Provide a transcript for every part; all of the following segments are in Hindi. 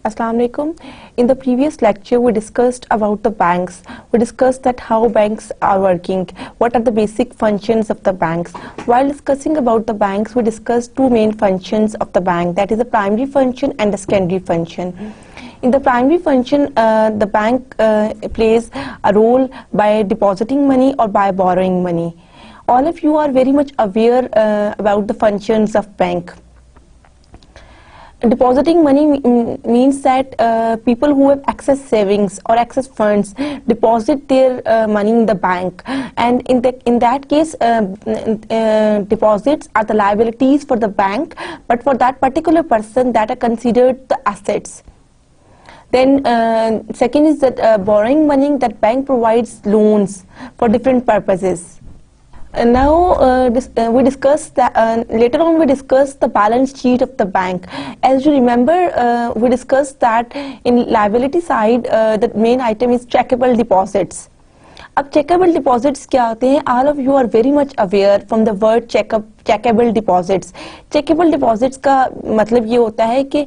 Assalamu alaikum. In the previous lecture, we discussed about the banks. We discussed that how banks are working, what are the basic functions of the banks. While discussing about the banks, we discussed two main functions of the bank, that is the primary function and the secondary function. In the primary function, the bank plays a role by depositing money or by borrowing money. All of you are very much aware about the functions of bank. Depositing money means that people who have excess savings or excess funds deposit their money in the bank, and in that case deposits are the liabilities for the bank, but for that particular person that are considered the assets. Then second is that borrowing money, that bank provides loans for different purposes. Now we discussed that later on we discussed the balance sheet of the bank. As you remember, we discussed that in liability side the main item is checkable deposits. अब checkable deposits क्या होते हैं? All of you are very much aware from the word checkable deposits. Checkable deposits का मतलब ये होता है कि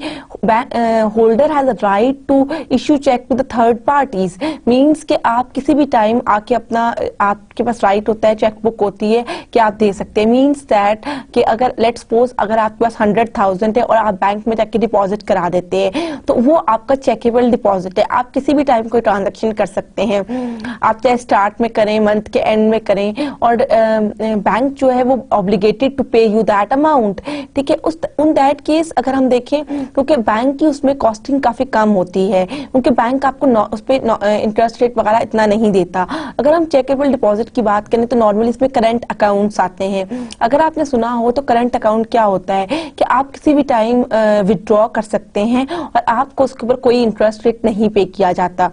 holder has a right to issue check to the third parties. Means कि आप किसी भी time आके अपना आपके पास right होता है, चेक बुक होती है कि आप दे सकते हैं. Means that कि अगर let's suppose अगर आपके पास 100,000 है और आप बैंक में जाके डिपॉजिट करा देते हैं तो वो आपका चेकेबल डिपॉजिट है. आप किसी भी टाइम कोई ट्रांजेक्शन कर सकते हैं. आप चाहे स्टार्ट में करें, मंथ के एंड में करें, और बैंक जो है वो ऑब्लिगेटेड टू पे यू दैट अमाउंट. ठीक है, उन दैट केस अगर हम देखें, क्योंकि बैंक की उसमें कॉस्टिंग काफी कम होती है, क्योंकि बैंक आपको उस पर इंटरेस्ट रेट वगैरह इतना नहीं देता. अगर हम चेकेबल डिपॉजिट की बात करें तो नॉर्मली इसमें करंट अकाउंट्स आते हैं. अगर आपने सुना हो तो करंट अकाउंट क्या होता है कि आप किसी भी टाइम विथड्रॉ कर सकते हैं और आपको उसके ऊपर कोई इंटरेस्ट रेट नहीं पे किया जाता.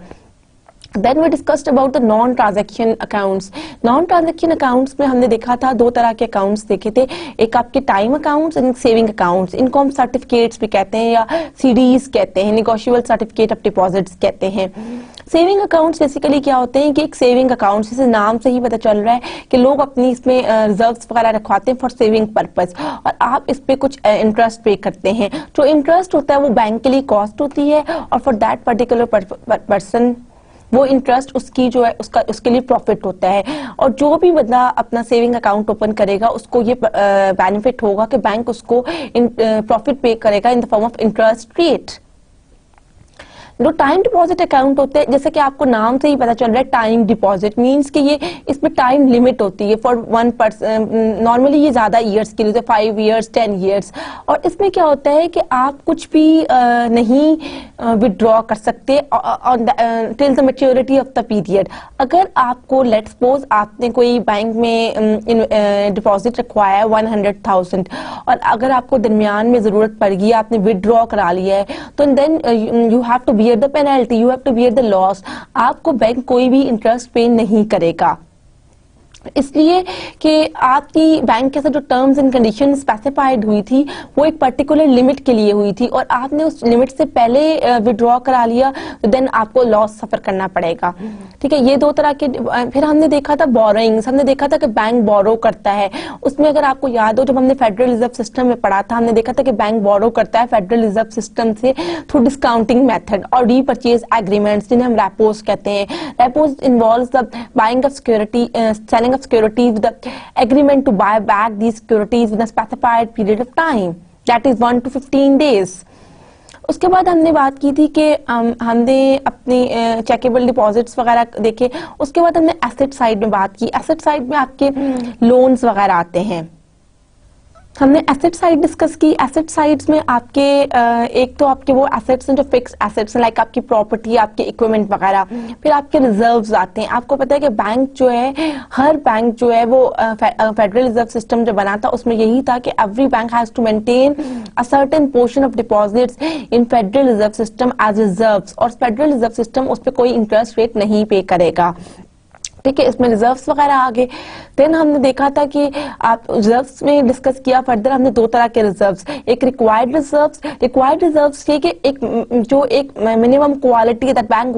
Then we discussed about the non-transaction accounts. Non-transaction accounts में हमने देखा था दो तरह के accounts देखे थे. एक आपके time accounts and saving accounts. इनको हम certificates भी कहते हैं या CDs कहते हैं, negotiable certificate of deposits कहते हैं. सेविंग अकाउंट्स बेसिकली क्या होते हैं कि एक सेविंग अकाउंट्स, जैसे नाम से ही पता चल रहा है कि लोग अपनी इसमें रिजर्व्स वगैरह रखवाते हैं फॉर सेविंग पर्पस, और आप इस पे कुछ इंटरेस्ट पे करते हैं. जो इंटरेस्ट होता है वो बैंक के लिए कॉस्ट होती है, और फॉर दैट पर्टिकुलर पर्सन वो इंटरेस्ट उसकी जो है उसके लिए प्रॉफिट होता है. और जो भी बंदा अपना सेविंग अकाउंट ओपन करेगा उसको ये बेनिफिट होगा कि बैंक उसको प्रॉफिट पे करेगा in the form of interest rate. जो टाइम डिपॉजिट अकाउंट होते हैं, जैसे कि आपको नाम से ही पता चल रहा है टाइम डिपॉजिट, मींस कि ये इसमें टाइम लिमिट होती है फॉर वन पर्सन. नॉर्मली ये ज्यादा ईयर्स के लिए, 5 years 10 years. और इसमें क्या होता है कि आप कुछ भी नहीं विथड्रॉ कर सकते till the maturity of the period. अगर आपको लेट्स सपोज आपने कोई बैंक में डिपॉजिट रखवाया है 100,000 और अगर आपको दरमियान में जरूरत पड़ गई, आपने विथड्रॉ करा लिया है, तो then you have to bear the penalty, you have to bear the loss. आपको बैंक कोई भी इंटरेस्ट पे नहीं करेगा, इसलिए कि आपकी बैंक के साथ जो टर्म्स एंड कंडीशन स्पेसिफाइड हुई थी वो एक पर्टिकुलर लिमिट के लिए हुई थी, और आपने उस लिमिट से पहले विड्रॉ करा लिया तो देन आपको लॉस सफर करना पड़ेगा. ठीक है, ये दो तरह के. फिर हमने देखा था बोरोइंग्स. हमने देखा था कि बैंक बोरो करता है. उसमें अगर आपको याद हो, जब हमने फेडरल रिजर्व सिस्टम में पढ़ा था, हमने देखा था कि बैंक बोरो करता है फेडरल रिजर्व सिस्टम से थ्रू डिस्काउंटिंग मेथड और रीपरचेज एग्रीमेंट्स, जिन्हें हम रेपोज कहते हैं. Repos involves the buying of security, selling of securities with the agreement to buy back these securities within a specified period of time, that is 1 to 15 days. उसके बाद हमने बात की थी कि हमने अपनी चेकेबल डिपॉजिट्स वगैरह देखे. उसके बाद हमने एसेट साइड में बात की. एसेट साइड में आपके लोन्स वगैरह आते हैं. हमने एसेट साइड डिस्कस की. एसेट साइड्स में आपके एक तो आपके वो एसेट्स हैं जो फिक्स एसेट्स हैं, लाइक आपकी प्रॉपर्टी, आपके इक्विपमेंट वगैरह. फिर आपके रिजर्व्स आते हैं. आपको पता है कि बैंक जो है, हर बैंक जो है वो फेडरल रिजर्व सिस्टम जो बना था उसमें यही था कि every bank has to maintain a certain portion of deposits in federal reserve system as reserves, और फेडरल रिजर्व सिस्टम उस पर कोई इंटरेस्ट रेट नहीं पे करेगा. ठीक है, इसमें रिजर्व्स वगैरह आ गए. देन हमने देखा था कि आप रिजर्व्स में डिस्कस किया फर्दर. हमने दो तरह के रिजर्व्स, एक रिक्वायर्ड रिजर्व्स. रिक्वायर्ड रिजर्व्स ये कि एक minimum quality that bank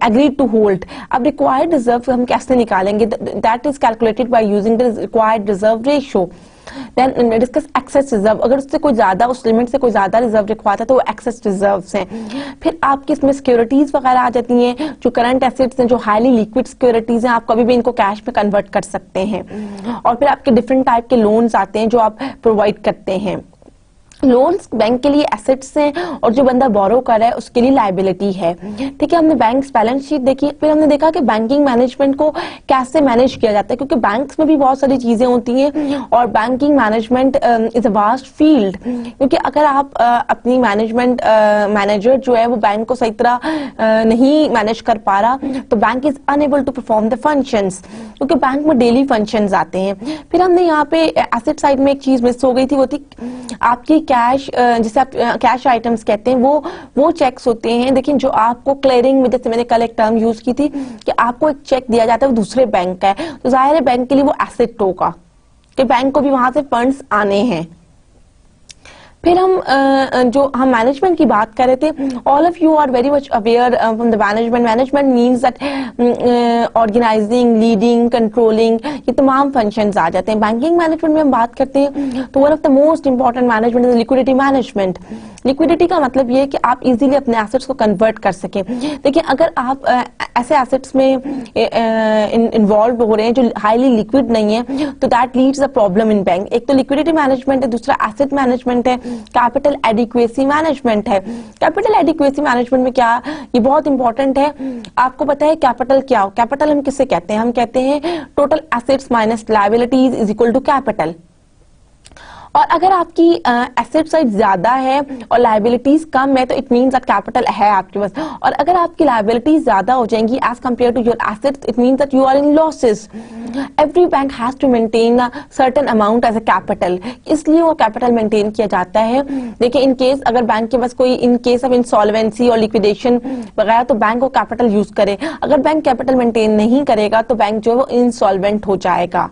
agreed to hold. अब रिक्वायर्ड रिजर्व हम कैसे निकालेंगे? That is calculated by using the required reserve ratio. Then discuss excess reserve, अगर उससे कोई ज्यादा, उस लिमिट से कोई ज्यादा रिजर्व रिक्वायर्ड है तो वो एक्सेस रिजर्व्स हैं। फिर आपकी इसमें सिक्योरिटीज वगैरह आ जाती हैं, जो करंट एसेट्स हैं, जो हाईली लिक्विड सिक्योरिटीज हैं, आप कभी भी इनको कैश में कन्वर्ट कर सकते हैं। और फिर आपके डिफरेंट टाइप के लोन्स आते हैं जो आप प्रोवाइड करते हैं। लोन्स बैंक के लिए एसेट्स हैं और जो बंदा बोरो कर रहा है उसके लिए लायबिलिटी है। ठीक है, हमने बैंक्स बैलेंस शीट देखी, फिर हमने देखा कि बैंकिंग मैनेजमेंट को कैसे मैनेज किया जाता है, क्योंकि बैंक्स में भी बहुत सारी चीजें होती हैं और banking management is a vast field. क्योंकि अगर आप अपनी मैनेजमेंट मैनेजर जो है वो बैंक को सही तरह नहीं मैनेज कर पा रहा तो bank is unable to perform the functions, क्योंकि बैंक में डेली फंक्शंस आते हैं। फिर हमने यहाँ पे एसेट साइड में एक चीज मिस हो गई थी, वो थी आपकी कैश, जिसे आप कैश आइटम्स कहते हैं, वो चेक्स होते हैं। देखिए जो आपको क्लियरिंग में, जैसे मैंने कल एक टर्म यूज की थी कि आपको एक चेक दिया जाता है वो दूसरे बैंक का है, तो जाहिर है बैंक के लिए वो एसेट होगा कि बैंक को भी वहां से फंड्स आने हैं। फिर जो हम मैनेजमेंट की बात कर रहे थे, all of you are very much aware from the management. Management means that organizing, leading, controlling, ये तमाम फंक्शंस आ जाते हैं। बैंकिंग मैनेजमेंट में हम बात करते हैं तो one of the most important management is liquidity management. Liquidity का मतलब ये है कि आप इजीली अपने एसेट्स को कन्वर्ट कर सकें। देखिए अगर आप ऐसे एसेट्स में इन्वॉल्व हो रहे हैं जो हाईली लिक्विड नहीं है तो that leads a problem in bank. एक तो लिक्विडिटी मैनेजमेंट है, दूसरा एसेट मैनेजमेंट है, कैपिटल एडिक्वेसी मैनेजमेंट है। कैपिटल एडिक्वेसी मैनेजमेंट में क्या, ये बहुत इंपॉर्टेंट है। आपको पता है कैपिटल क्या हो? कैपिटल हम किसे कहते हैं? हम कहते हैं total assets minus liabilities is equal to capital. और अगर आपकी एसेट साइड ज्यादा है और लायबिलिटीज कम है तो इट मींस दैट कैपिटल है आपके पास। और अगर आपकी लायबिलिटीज ज्यादा हो जाएंगी as compare to your assets, it means that you are in losses. Every bank has to maintain a certain amount as a capital, इसलिए वो कैपिटल मेंटेन किया जाता है। देखिए इन केस अगर बैंक के पास कोई, इन केस ऑफ इंसॉल्वेंसी और लिक्विडेशन वगैरह, तो बैंक को कैपिटल यूज करे। अगर बैंक कैपिटल मेंटेन नहीं करेगा तो बैंक जो है वो इंसॉल्वेंट हो जाएगा।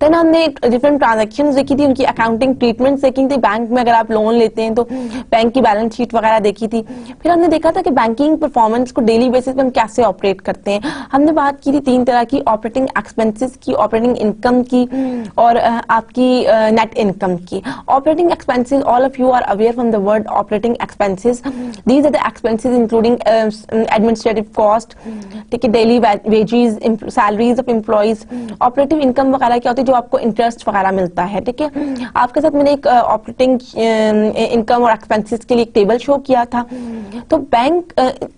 देन हमने डिफरेंट ट्रांजैक्शंस देखी थी, उनकी अकाउंटिंग ट्रीटमेंट्स देखी थी। बैंक में अगर आप लोन लेते हैं तो बैंक की बैलेंस शीट वगैरह देखी थी। फिर हमने देखा था कि बैंकिंग परफॉर्मेंस को डेली बेसिस पे हम कैसे ऑपरेट करते हैं। हमने बात की थी तीन तरह की, ऑपरेटिंग एक्सपेंसेस की, ऑपरेटिंग इनकम की और आपकी नेट इनकम की। Operating expenses, all of you are aware from the word operating expenses. These are the expenses including administrative cost, ठीक है, daily wages, salaries of employees. Operative income वगैरह क्या होती है? जो आपको इंटरेस्ट वगैरह मिलता है। ठीक है, आपके साथ मैंने एक ऑपरेटिंग इनकम और एक्सपेंसेस के लिए एक टेबल शो किया था। तो बैंक,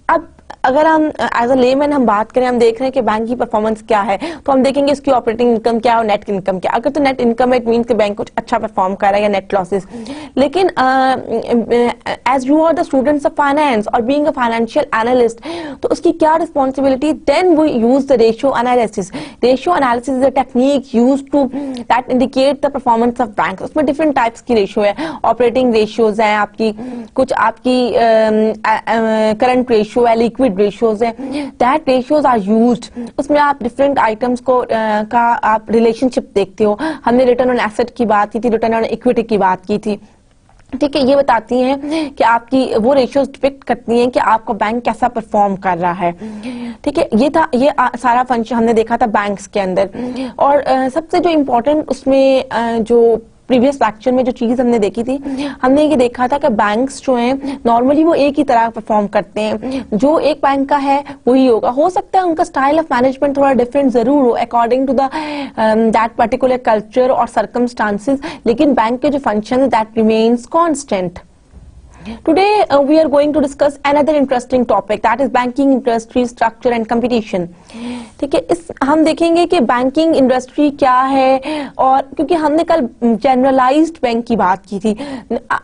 अब अगर हम एज अ लेमैन हम बात करें, हम देख रहे हैं कि बैंक की परफॉर्मेंस क्या है, तो हम देखेंगे इसकी ऑपरेटिंग इनकम क्या है और नेट इनकम क्या है। अगर तो नेट इनकम है इट मींस कि बैंक कुछ अच्छा परफॉर्म कर रहा है, या नेट लॉसेस। लेकिन as you are the students of finance और बीइंग अ फाइनेंशियल एनालिस्ट, तो उसकी क्या responsibility? Then we use the ratio analysis. Ratio analysis is a technique use to that indicate the performance of bank. उसमें डिफरेंट टाइप्स की रेशियो है, ऑपरेटिंग रेशियोज है आपकी, कुछ आपकी करंट रेशियो है, लिक्विड रेशियोज है। दैट रेशियोज आर यूज्ड, उसमें आप डिफरेंट आइटम्स को का आप रिलेशनशिप देखते हो। हमने रिटर्न ऑन एसेट की बात की थी, रिटर्न ऑन इक्विटी की बात की थी। ठीक है, ये बताती हैं कि आपकी वो रेशियोज डिपिक्ट करती हैं कि आपका बैंक कैसा परफॉर्म कर रहा है। ठीक है, ये था, ये सारा फंक्शन हमने देखा था बैंक्स के अंदर। और सबसे जो इम्पोर्टेंट उसमें जो प्रीवियस लेक्चर में जो चीज हमने देखी थी, हमने ये देखा था कि बैंक्स जो हैं नॉर्मली वो एक ही तरह परफॉर्म करते हैं, जो एक बैंक का है वही होगा। हो सकता है उनका स्टाइल ऑफ मैनेजमेंट थोड़ा डिफरेंट जरूर हो according to the that particular culture और सर्कमस्टांसेस, लेकिन बैंक के जो फंक्शन है that remains constant. Today we are going to discuss another interesting topic, that is banking industry structure and competition. ठीक है, इस हम देखेंगे कि बैंकिंग इंडस्ट्री क्या है, और क्योंकि हमने कल जनरलाइज्ड बैंक की बात की थी,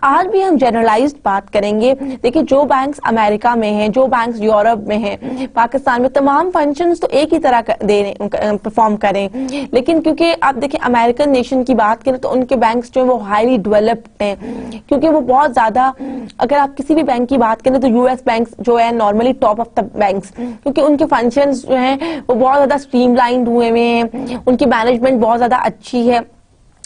आज भी हम जनरलाइज्ड बात करेंगे। देखिए जो बैंक्स अमेरिका में हैं, जो बैंक्स यूरोप में हैं, पाकिस्तान में, तमाम फंक्शंस तो एक ही तरह दे परफॉर्म करें। लेकिन क्योंकि आप देखिए अमेरिकन नेशन की बात करें तो उनके बैंक्स जो है वो हाईली डेवलप्ड हैं, क्योंकि वो बहुत ज्यादा, अगर आप किसी भी बैंक की बात करें तो यूएस बैंक्स जो है normally top of the banks, क्योंकि उनके फंक्शंस जो हैं वो बहुत ज्यादा स्ट्रीमलाइंड हुए हैं, उनकी मैनेजमेंट बहुत ज्यादा अच्छी है।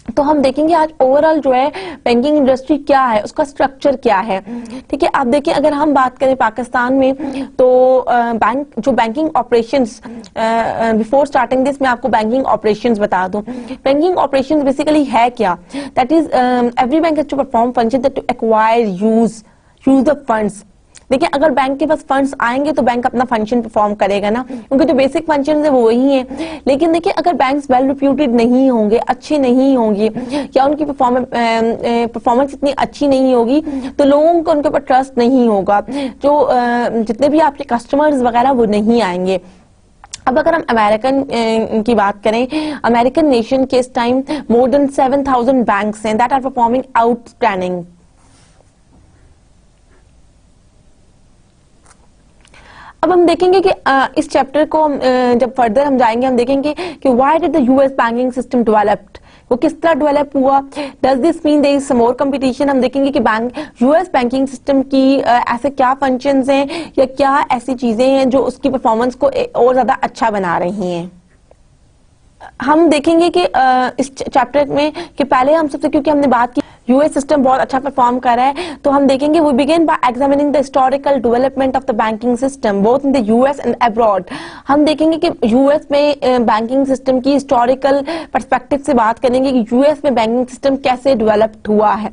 तो हम देखेंगे आज ओवरऑल जो है बैंकिंग इंडस्ट्री क्या है, उसका स्ट्रक्चर क्या है। ठीक है, आप देखिए अगर हम बात करें पाकिस्तान में तो banking operations, before starting this मैं आपको बैंकिंग ऑपरेशंस बता दूं। बैंकिंग ऑपरेशंस बेसिकली है क्या, that is every bank has to perform function that to acquire use the funds. देखिए अगर बैंक के पास फंड्स आएंगे तो बैंक अपना फंक्शन परफॉर्म करेगा ना, क्योंकि जो बेसिक फंक्शन है वो वही है। लेकिन देखिए अगर बैंक्स वेल रिप्यूटेड नहीं होंगे, अच्छे नहीं होंगे, या उनकी परफॉर्मेंस इतनी अच्छी नहीं होगी तो लोगों को उनके ऊपर ट्रस्ट नहीं होगा, जो जितने भी आपके कस्टमर्स वगैरह वो नहीं आएंगे। अब अगर हम अमेरिकन की बात करें, अमेरिकन नेशन के इस टाइम मोर देन 7,000 बैंक्स हैं दैट आर परफॉर्मिंग आउटस्टैंडिंग। अब हम देखेंगे कि इस चैप्टर को जब फर्दर हम जाएंगे हम देखेंगे कि why did the US banking system developed, वो किस तरह डेवलप हुआ। Does this mean there is some more competition. हम देखेंगे कि यूएस बैंकिंग सिस्टम की ऐसे क्या फंक्शंस हैं या क्या ऐसी चीजें हैं जो उसकी परफॉर्मेंस को और ज्यादा अच्छा बना रही हैं। हम देखेंगे कि इस चैप्टर में कि पहले हम सबसे, क्योंकि हमने बात की यूएस सिस्टम बहुत अच्छा परफॉर्म कर रहा है, तो हम देखेंगे we begin by examining the historical development of the banking system both in the US and abroad. हम देखेंगे कि यूएस में बैंकिंग सिस्टम की हिस्टोरिकल पर्सपेक्टिव से बात करेंगे कि यूएस में बैंकिंग सिस्टम कैसे डेवलप्ड हुआ है,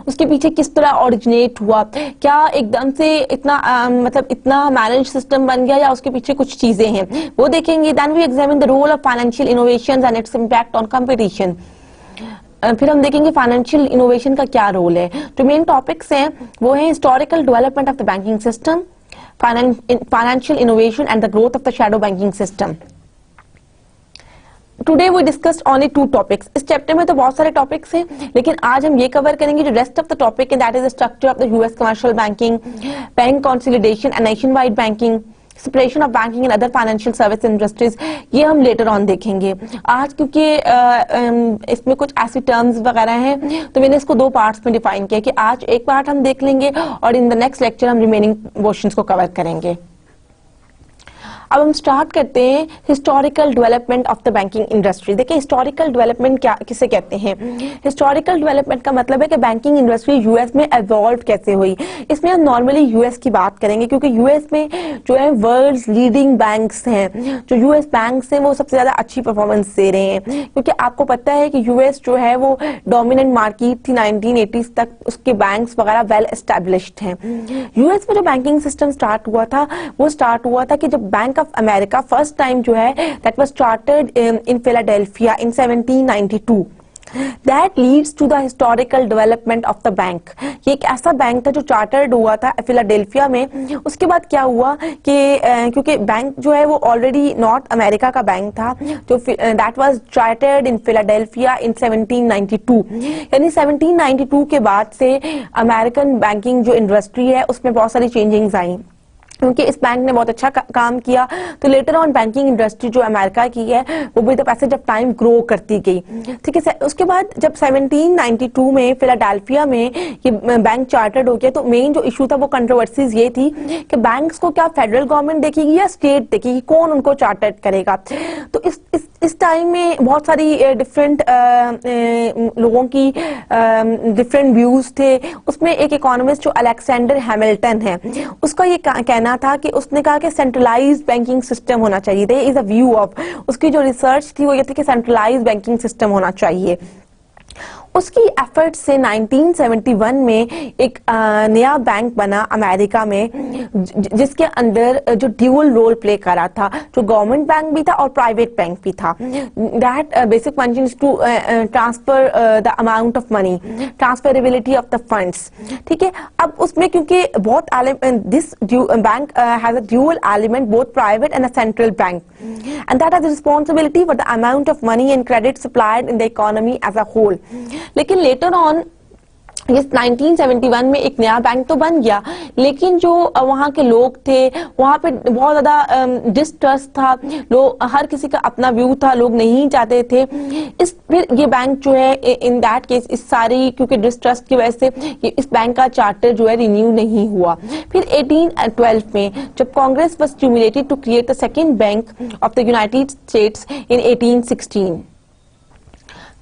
उसके पीछे किस तरह ओरिजिनेट हुआ, क्या एकदम से इतना मतलब इतना मैनेज सिस्टम बन गया या उसके पीछे कुछ चीजें हैं, वो देखेंगे। Then we examine the role of financial innovation and its impact on competition. फिर हम देखेंगे फाइनेंशियल इनोवेशन का क्या रोल है। जो मेन टॉपिक्स हैं वो है historical development of the banking system, financial innovation and the growth of the shadow banking system. Today we discussed only 2 topics. इस चैप्टर में तो बहुत सारे टॉपिक्स हैं, लेकिन आज हम ये कवर करेंगे जो रेस्ट ऑफ द टॉपिक है, that is the structure of the US commercial banking, bank consolidation and nation wide banking, separation of banking and other financial service industries. ये हम लेटर ऑन देखेंगे। आज क्योंकि इसमें कुछ ऐसी टर्म्स वगैरह हैं तो मैंने इसको 2 पार्ट्स में डिफाइन किया कि आज एक पार्ट हम देख लेंगे और इन द नेक्स्ट लेक्चर हम रिमेनिंग पोर्शंस को कवर करेंगे। अब हम स्टार्ट करते हैं historical development of the banking industry. देखिए हिस्टोरिकल डेवलपमेंट क्या किसे कहते हैं। हिस्टोरिकल डेवलपमेंट का मतलब है कि बैंकिंग इंडस्ट्री यूएस में एवॉल्व कैसे हुई। इसमें हम नॉर्मली यूएस की बात करेंगे क्योंकि यूएस में जो है वर्ल्ड्स लीडिंग बैंक्स हैं, जो यूएस बैंक्स हैं वो सबसे ज्यादा अच्छी परफॉर्मेंस दे रहे हैं, क्योंकि आपको पता है कि यूएस जो है वो डोमिनेंट मार्केट थी 1980s तक, उसके बैंक्स वगैरह वेल एस्टेब्लिश्ड हैं। यूएस में जो बैंकिंग सिस्टम स्टार्ट हुआ था वो स्टार्ट हुआ था कि जब bank of America first time जो है that was started in Philadelphia in 1792। That leads to the historical development of the bank। ये एक ऐसा बैंक था जो चार्टर्ड हुआ था फिलाडेल्फिया में। उसके बाद क्या हुआ कि क्योंकि बैंक जो है वो ऑलरेडी नॉर्थ अमेरिका का बैंक था, जो that was chartered in Philadelphia in 1792। यानी 1792 के बाद से अमेरिकन बैंकिंग जो इंडस्ट्री है उसमें बहुत सारी चेंजिंग्स आई, क्योंकि इस बैंक ने बहुत अच्छा काम किया। तो लेटर ऑन बैंकिंग इंडस्ट्री जो अमेरिका की है वो with the passage of time grow करती गई। ठीक है, उसके बाद जब 1792 में फिलाडेल्फिया में ये बैंक चार्टर्ड हो गया तो मेन जो इशू था वो कंट्रोवर्सीज ये थी कि बैंक्स को क्या फेडरल गवर्नमेंट देखेगी या स्टेट देखेगी, कौन उनको चार्टर्ड करेगा। तो इस टाइम में बहुत सारी डिफरेंट लोगों की डिफरेंट व्यूज थे। उसमें एक इकोनॉमिस्ट जो अलेक्जेंडर हैमिल्टन है उसका ये कहना था कि उसने कहा कि सेंट्रलाइज्ड बैंकिंग सिस्टम होना चाहिए। There is a view of, उसकी जो रिसर्च थी वो ये थी कि सेंट्रलाइज्ड बैंकिंग सिस्टम होना चाहिए। उसकी एफर्ट से 1971 में एक नया बैंक बना अमेरिका में जिसके अंदर जो ड्यूअल रोल प्ले करा था, जो गवर्नमेंट बैंक भी था और प्राइवेट बैंक भी था। That basic function is to transfer the amount of money, transferability of the funds. ठीक है, अब उसमें क्योंकि बहुत this bank has a dual element both private and a central bank and that has responsibility for the amount of money and credit supplied in the economy as a whole। लेकिन later on ये 1971 में एक नया बैंक तो बन गया, लेकिन जो वहाँ के लोग थे वहाँ पे बहुत ज्यादा डिस्ट्रस्ट था, लोग हर किसी का अपना व्यू था, लोग नहीं चाहते थे। फिर ये बैंक जो है इन दैट केस इस सारी क्योंकि डिस्ट्रस्ट की वजह से इस बैंक का चार्टर जो है रिन्यू नहीं हुआ। फिर 1812 में जब Congress was stimulated to create the second bank of the United States in 1816,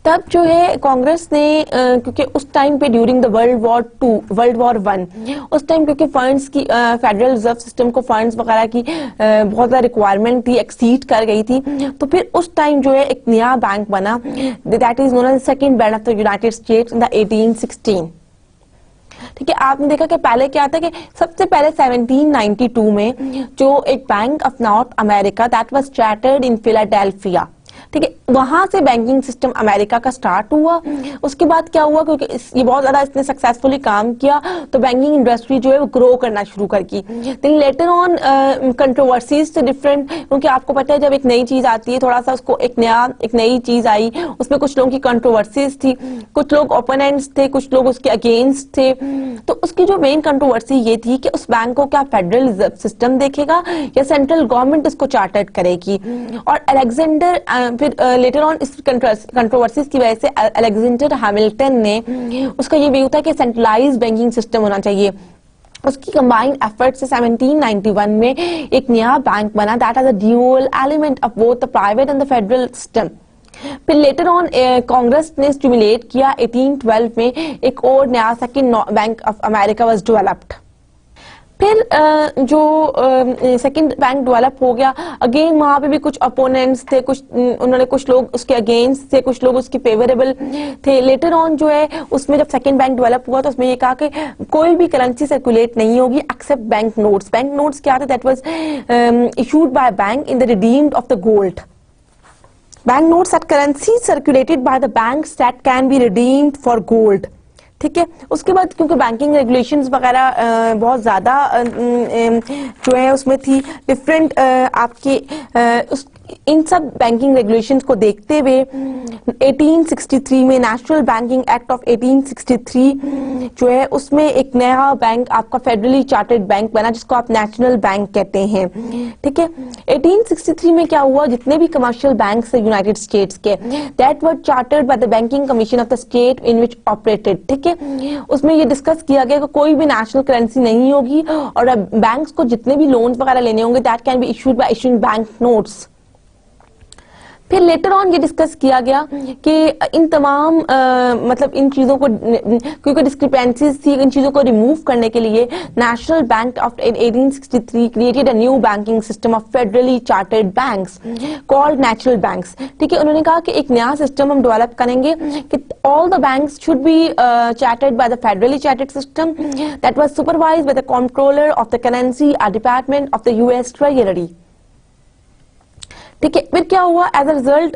तब जो है कांग्रेस ने क्योंकि उस टाइम पे during the world war one उस टाइम क्योंकि फंड्स की फेडरल रिजर्व सिस्टम को फंड्स वगैरह की बहुत ज्यादा रिक्वायरमेंट थी, एक्सीड कर गई थी, तो फिर उस टाइम जो है एक नया बैंक बना, that is known as second bank of the United States in the 1816। ठीक है, आपने देखा कि पहले क्या था कि सबसे पहले 1792 में जो एक bank of North America that was chartered in Philadelphia, ठीक है, वहां से बैंकिंग सिस्टम अमेरिका का स्टार्ट हुआ। उसके बाद क्या हुआ, क्योंकि ये बहुत ज्यादा इसने सक्सेसफुली काम किया तो बैंकिंग इंडस्ट्री जो है वो ग्रो करना शुरू कर की। देन लेटर ऑन कंट्रोवर्सीज से डिफरेंट, क्योंकि आपको पता है जब एक नई चीज आती है थोड़ा सा उसको एक नई चीज आई, उसमें कुछ लोगों की कंट्रोवर्सीज थी, कुछ लोग ओपोनेंट्स थे, कुछ लोग उसके अगेंस्ट थे। तो उसकी जो मेन कंट्रोवर्सी ये थी कि उस बैंक को क्या फेडरल रिजर्व सिस्टम देखेगा या सेंट्रल गवर्नमेंट उसको चार्टर्ड करेगी। और अलेक्जेंडर फिर लेटर ऑन इस कंट्रोवर्सीज की वजह से अलेक्जेंडर हैमिल्टन ने उसका ये व्यू था कि सेंट्रलाइज्ड बैंकिंग सिस्टम होना चाहिए। उसकी कंबाइंड एफर्ट से 1791 में एक नया बैंक बना that has a dual element of both the private and the federal system. फिर लेटर ऑन कांग्रेस ने स्टिमुलेट किया 1812 में एक और नया second bank of America was developed. फिर जो सेकंड बैंक डेवलप हो गया, अगेन वहां पे भी कुछ अपोनेंट्स थे, उन्होंने कुछ लोग उसके अगेंस्ट थे, कुछ लोग उसके फेवरेबल थे। लेटर ऑन जो है उसमें जब सेकंड बैंक डेवलप हुआ तो उसमें ये कहा कि कोई भी करेंसी सर्कुलेट नहीं होगी except bank notes. Bank notes क्या थे, that was issued by bank in the redeemed of the gold. Bank notes are currency circulated by the banks that can be redeemed for gold. ठीक है, उसके बाद क्योंकि बैंकिंग रेगुलेशंस वगैरह बहुत ज्यादा जो है उसमें थी डिफरेंट आपके इन सब बैंकिंग रेगुलेशंस को देखते हुए 1863 में नेशनल बैंकिंग एक्ट ऑफ 1863 जो है उसमें एक नया बैंक आपका फेडरली चार्टर्ड बैंक बना जिसको आप नेशनल बैंक कहते हैं। ठीक है, 1863 में क्या हुआ, जितने भी कमर्शियल बैंक्स है यूनाइटेड स्टेट्स के that were chartered by the banking commission of the state in which operated. ठीक है, उसमें ये डिस्कस किया गया कि कोई भी नेशनल करेंसी नहीं होगी और बैंक्स को जितने भी लोन्स वगैरह लेने होंगे that can be issued by issuing bank notes. फिर लेटर ऑन ये डिस्कस किया गया कि इन तमाम मतलब इन चीजों को क्योंकि डिस्क्रिपेंसीज थी, इन चीजों को रिमूव करने के लिए national bank of 1863 created a new banking system of federally chartered banks called national banks. ठीक है, उन्होंने कहा कि एक नया सिस्टम हम डेवलप करेंगे कि all the banks should be chartered by the federally chartered system that was supervised by the controller of the currency और department of the US treasury. ठीक है, फिर क्या हुआ एज अ रिजल्ट,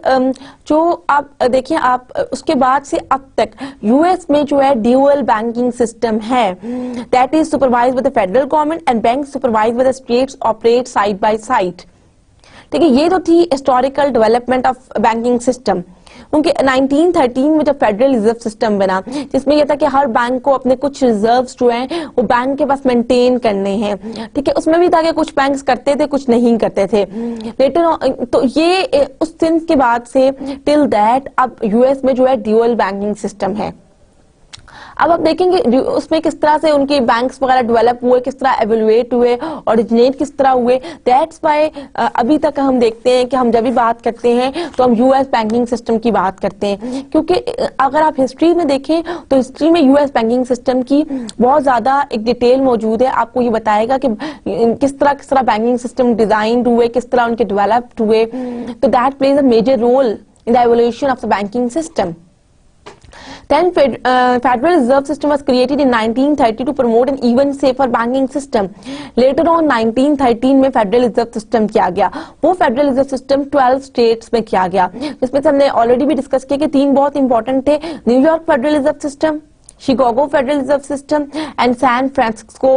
जो आप देखिए आप उसके बाद से अब तक यूएस में जो है ड्यूअल बैंकिंग सिस्टम है that is supervised by the federal government and bank supervised by the states operate side by side. ठीक है, ये तो थी historical development of banking system. क्योंकि 1913 में जब फेडरल रिजर्व सिस्टम बना जिसमें यह था कि हर बैंक को अपने कुछ रिजर्व्स जो हैं वो बैंक के पास मेंटेन करने हैं। ठीक है, उसमें भी था कि कुछ बैंक्स करते थे कुछ नहीं करते थे। लेटर तो ये उस दिन के बाद से टिल दैट अब यूएस में जो है ड्यूअल बैंकिंग सिस्टम है। अब आप देखेंगे उसमें किस तरह से उनके बैंक्स वगैरह डेवलप हुए, किस तरह एवेल्युएट हुए, ओरिजिनेट किस तरह हुए। दैट्स व्हाई अभी तक हम देखते हैं कि हम जब भी बात करते हैं तो हम यूएस बैंकिंग सिस्टम की बात करते हैं, क्योंकि अगर आप हिस्ट्री में देखें तो हिस्ट्री में यूएस बैंकिंग सिस्टम की बहुत ज्यादा एक डिटेल मौजूद है। आपको ये बताएगा कि किस तरह बैंकिंग सिस्टम डिजाइन हुए, किस तरह उनके डेवलप्ड हुए। तो that plays a major role in the evolution of the banking system. Then Federal Reserve System was created in 1930 to promote an even safer banking system. Later on 1913 में Federal Reserve System किया गया। वो Federal Reserve System 12 states में किया गया, जिसमें से हमने ऑलरेडी भी डिस्कस किया कि 3 बहुत इंपॉर्टेंट थे, New York federal reserve system, Chicago Federal Reserve System and San Francisco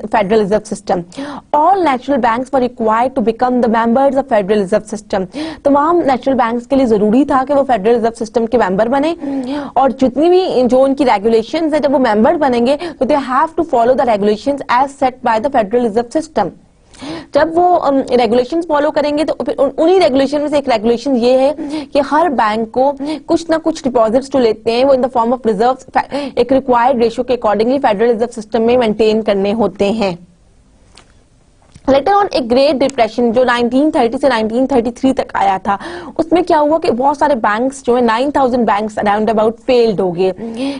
Federal Reserve System. All national banks were required to become the members of Federal Reserve System. तमाम नेशनल बैंक्स के लिए जरूरी था कि वो फेडरल रिजर्व सिस्टम के मेंबर बने और जितनी भी जो उनकी रेगुलेशंस है जब वो मेंबर बनेंगे तो they have to follow the regulations as set by the federal reserve system. जब वो रेगुलेशंस फॉलो करेंगे तो फिर उन्हीं रेगुलेशन में से एक रेगुलेशन ये है कि हर बैंक को कुछ ना कुछ डिपॉजिट्स जो लेते हैं वो in the form of reserve एक रिक्वायर्ड रेशियो के अकॉर्डिंगली फेडरल रिजर्व सिस्टम में मेंटेन करने होते हैं। लेटर ऑन एक ग्रेट डिप्रेशन जो 1930 से 1933 तक आया था, उसमें क्या हुआ कि बहुत सारे बैंक्स जो है 9000 बैंक्स अराउंड अबाउट फेल्ड हो गए,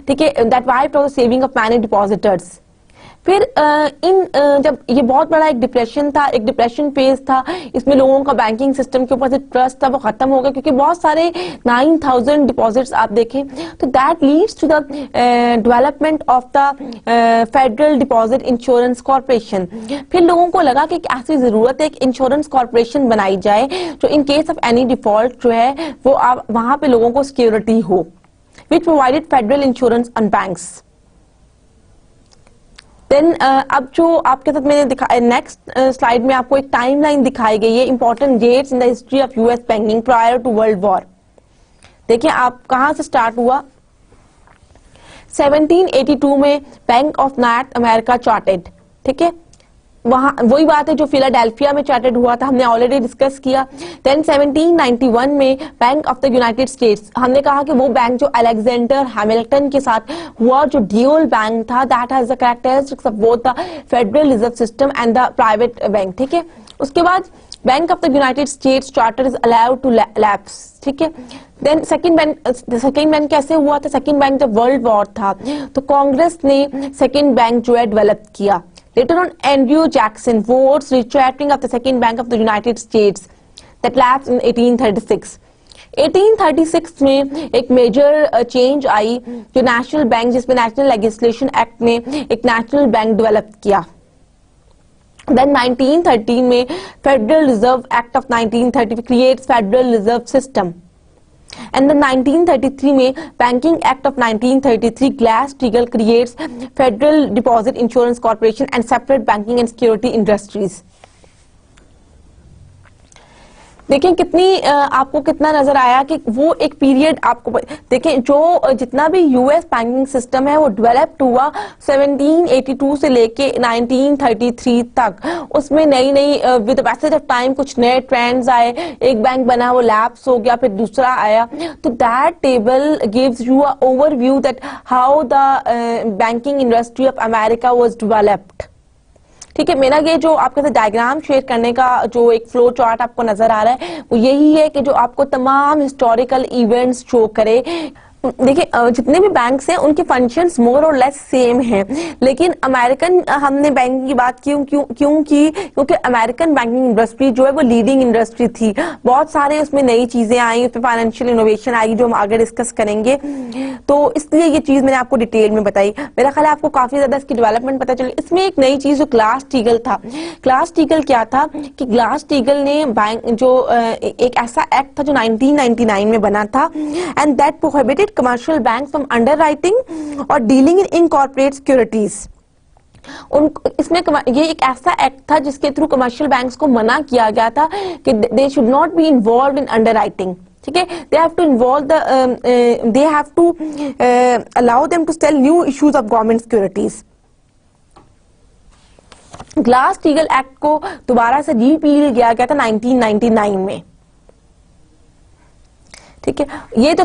ठीक है, that wiped out the saving of many depositors. फिर जब ये बहुत बड़ा एक डिप्रेशन था, एक डिप्रेशन फेज था, इसमें लोगों का बैंकिंग सिस्टम के ऊपर से ट्रस्ट था वो खत्म हो गया, क्योंकि बहुत सारे 9000 डिपॉजिट्स आप देखें तो that leads to the development of the federal deposit insurance Corporation. फिर लोगों को लगा कि ऐसी जरूरत है एक इंश्योरेंस कॉर्पोरेशन बनाई जाए जो in case of any default जो है वो आप वहां पे लोगों को सिक्योरिटी हो, which provided federal insurance on banks. Then अब जो आपके साथ मैंने दिखाया नेक्स्ट स्लाइड में आपको एक टाइमलाइन दिखाई गई है, important dates in the history of US banking prior to world war. देखिए आप कहां से स्टार्ट हुआ, 1782 में bank of North America chartered, ठीक है, वहां वही बात है जो फिलाडेल्फिया में चार्टेड हुआ था, हमने ऑलरेडी डिस्कस किया। देन 1791 में bank of the United states, हमने कहा कि वो बैंक जो अलेक्जेंडर हैमिल्टन के साथ हुआ जो ड्यूल बैंक था, that has the characteristics of both the federal reserve system and the private bank, ठीक है। उसके बाद bank of the United States charter is allowed to lapse, ठीक है। देन सेकंड बैंक कैसे हुआ था, सेकंड बैंक जब वर्ल्ड वॉर था तो कांग्रेस ने सेकंड बैंक जो है डेवलप किया। Later on, Andrew Jackson votes retracting of the second bank of the United States that lapsed in 1836. 1836 में एक मेजर चेंज आई जो नेशनल बैंक, जिसमें नेशनल लेजिस्लेशन एक्ट ने एक नेशनल बैंक डेवलप किया। Then 1913 में federal reserve act of 1930 creates federal reserve system. And then 1933 में banking act of 1933 Glass Steagall creates federal deposit insurance corporation and separate banking and security industries. देखें कितनी आपको कितना नजर आया कि वो एक पीरियड आपको देखें जो जितना भी यूएस बैंकिंग सिस्टम है वो डेवलप्ड हुआ 1782 से लेके 1933 तक। उसमें नई नई विद पैसेज ऑफ टाइम कुछ नए ट्रेंड्स आए, एक बैंक बना वो लैप्स हो गया, फिर दूसरा आया। तो that table gives you a overview that how the banking industry of America was developed, ठीक है। मेरा ये जो आपके साथ डायग्राम शेयर करने का जो एक फ्लो चार्ट आपको नजर आ रहा है वो यही है कि जो आपको तमाम हिस्टोरिकल इवेंट्स शो करे। देखिए जितने भी बैंक्स हैं उनके फंक्शंस मोर और लेस सेम हैं, लेकिन अमेरिकन हमने बैंकिंग की बात क्योंकि अमेरिकन बैंकिंग इंडस्ट्री जो है वो लीडिंग इंडस्ट्री थी। बहुत सारे उसमें नई चीजें आई, उसमें फाइनेंशियल इनोवेशन आई जो हम आगे डिस्कस करेंगे, तो इसलिए ये चीज मैंने आपको डिटेल में बताई। मेरा ख्याल है आपको काफी ज्यादा इसकी डेवलपमेंट पता चली। इसमें एक नई चीज जो ग्लास-स्टीगल था, ग्लास-स्टीगल क्या था कि ग्लास-स्टीगल ने बैंक जो एक ऐसा एक्ट था जो 1999 में बना था, and that prohibited commercial bank from underwriting और डीलिंग इन इनकॉर्पोरेट सिक्योरिटीज। इसमें ये एक ऐसा एक्ट था जिसके थ्रू कमर्शियल बैंक्स को मना किया गया था कि they should not be involve in underwriting, ठीक है। They have to involve they have to allow them to sell new issues of government securities. Glass Steagall act को दोबारा से रिपील किया गया था 1999 में, ठीक है। ये तो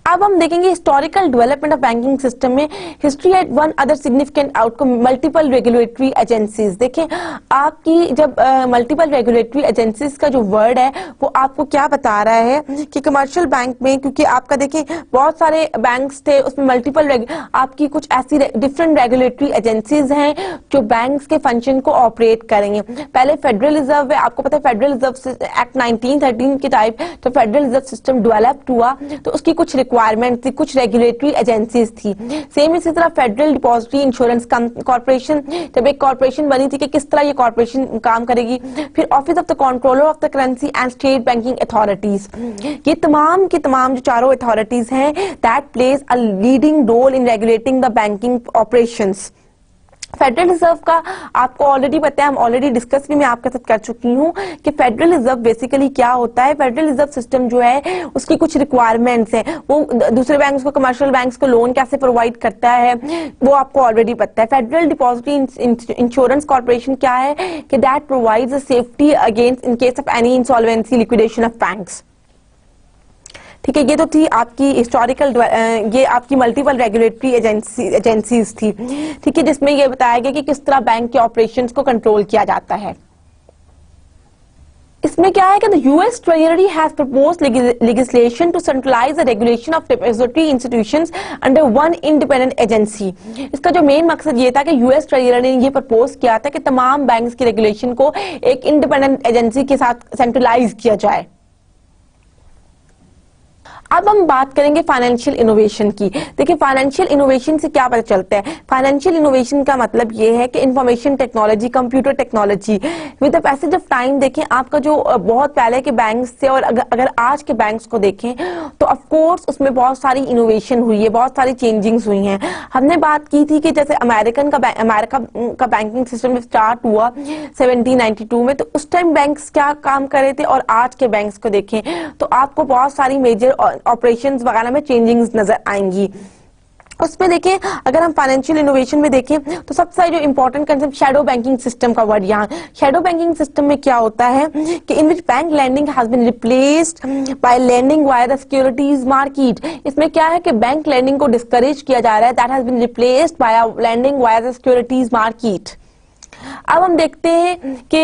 अब हम देखेंगे historical development of banking system में history at one other significant outcome multiple regulatory agencies. देखें आपकी जब मल्टीपल रेगुलेटरी एजेंसीज का जो वर्ड है वो आपको क्या बता रहा है कि कमर्शियल बैंक में, क्योंकि आपका देखें बहुत सारे बैंक्स थे उसमें मल्टीपल आपकी कुछ ऐसी डिफरेंट रेगुलेटरी एजेंसीज हैं जो बैंक्स के फंक्शन को ऑपरेट करेंगे। पहले फेडरल रिजर्व है, आपको पता है फेडरल रिजर्व एक्ट 1913 के टाइप जब फेडरल रिजर्व सिस्टम डेवलप्ड हुआ तो उसकी कुछ रिक्वायरमेंट थी, कुछ रेगुलेटरी एजेंसीज थी। सेम इसी तरह फेडरल डिपॉजिटरी इंश्योरेंस कॉर्पोरेशन जब एक कॉर्पोरेशन बनी थी कि किस तरह ये कॉर्पोरेशन काम करेगी। फिर office of the controller of the currency and state banking authorities, ये तमाम की तमाम जो चारों अथॉरिटीज हैं that plays a leading role in regulating the banking operations. Federal Reserve का आपको ऑलरेडी पता है, हम ऑलरेडी डिस्कस भी मैं आपके साथ कर चुकी हूँ कि फेडरल रिजर्व बेसिकली क्या होता है। फेडरल रिजर्व सिस्टम जो है उसकी कुछ रिक्वायरमेंट्स हैं, वो दूसरे बैंक्स को, कमर्शियल बैंक्स को लोन कैसे प्रोवाइड करता है वो आपको ऑलरेडी पता है। फेडरल डिपॉजिटरी इंश्योरेंस कॉर्पोरेशन क्या है कि that provides safety against in case of any insolvency liquidation of banks. ठीक है, ये तो थी आपकी हिस्टोरिकल, ये आपकी मल्टीपल रेगुलेटरी एजेंसीज थी, ठीक है, जिसमें ये बताया गया कि किस तरह बैंक के ऑपरेशंस को कंट्रोल किया जाता है। इसमें क्या है कि the US treasury has proposed legislation to centralize the regulation of depository institutions under one independent agency. इसका जो मेन मकसद ये था कि यूएस ट्रेजरी ने ये प्रपोज किया था कि तमाम बैंक्स की रेगुलेशन को एक इंडिपेंडेंट एजेंसी के साथ सेंट्रलाइज किया जाए। अब हम बात करेंगे फाइनेंशियल इनोवेशन की। देखिए, फाइनेंशियल इनोवेशन से क्या पता चलता है? फाइनेंशियल इनोवेशन का मतलब ये है कि information technology, computer technology with the passage of time, देखें आपका जो बहुत पहले के बैंक्स थे और अगर आज के बैंक्स को देखें तो ऑफ कोर्स उसमें बहुत सारी इनोवेशन हुई है, बहुत सारी चेंजिंग्स हुई हैं। हमने बात की थी कि जैसे अमेरिका का बैंकिंग सिस्टम स्टार्ट हुआ 1792 में, तो उस टाइम बैंक्स क्या काम कर रहे थे और आज के बैंक्स को देखें तो आपको बहुत सारी मेजर ऑपरेशंस वगैरह में चेंजिंग्स नजर आएंगी। उसमें देखें, अगर हम फाइनेंशियल इनोवेशन में देखें तो सबसे जो important concept shadow banking system का वर्ड, यहाँ शैडो बैंकिंग सिस्टम में क्या होता है कि in which bank lending has been replaced by lending via the securities market. इसमें क्या है कि बैंक लैंडिंग को डिस्करेज किया जा रहा है, that has been replaced by lending via the securities market. अब हम देखते हैं कि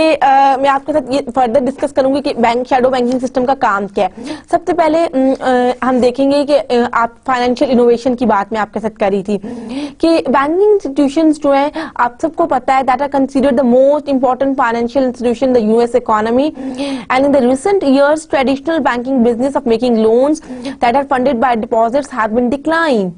मैं आपके साथ ये फर्दर डिस्कस करूंगी कि बैंक शैडो बैंकिंग सिस्टम का काम क्या है। सबसे पहले हम देखेंगे कि आप फाइनेंशियल इनोवेशन की बात मैं आपके साथ करी थी कि बैंकिंग इंस्टीट्यूशंस जो है, आप सबको पता है, that are considered the most important financial institution the US economy and in the recent years traditional banking business of making loans that are funded by deposits have been decline.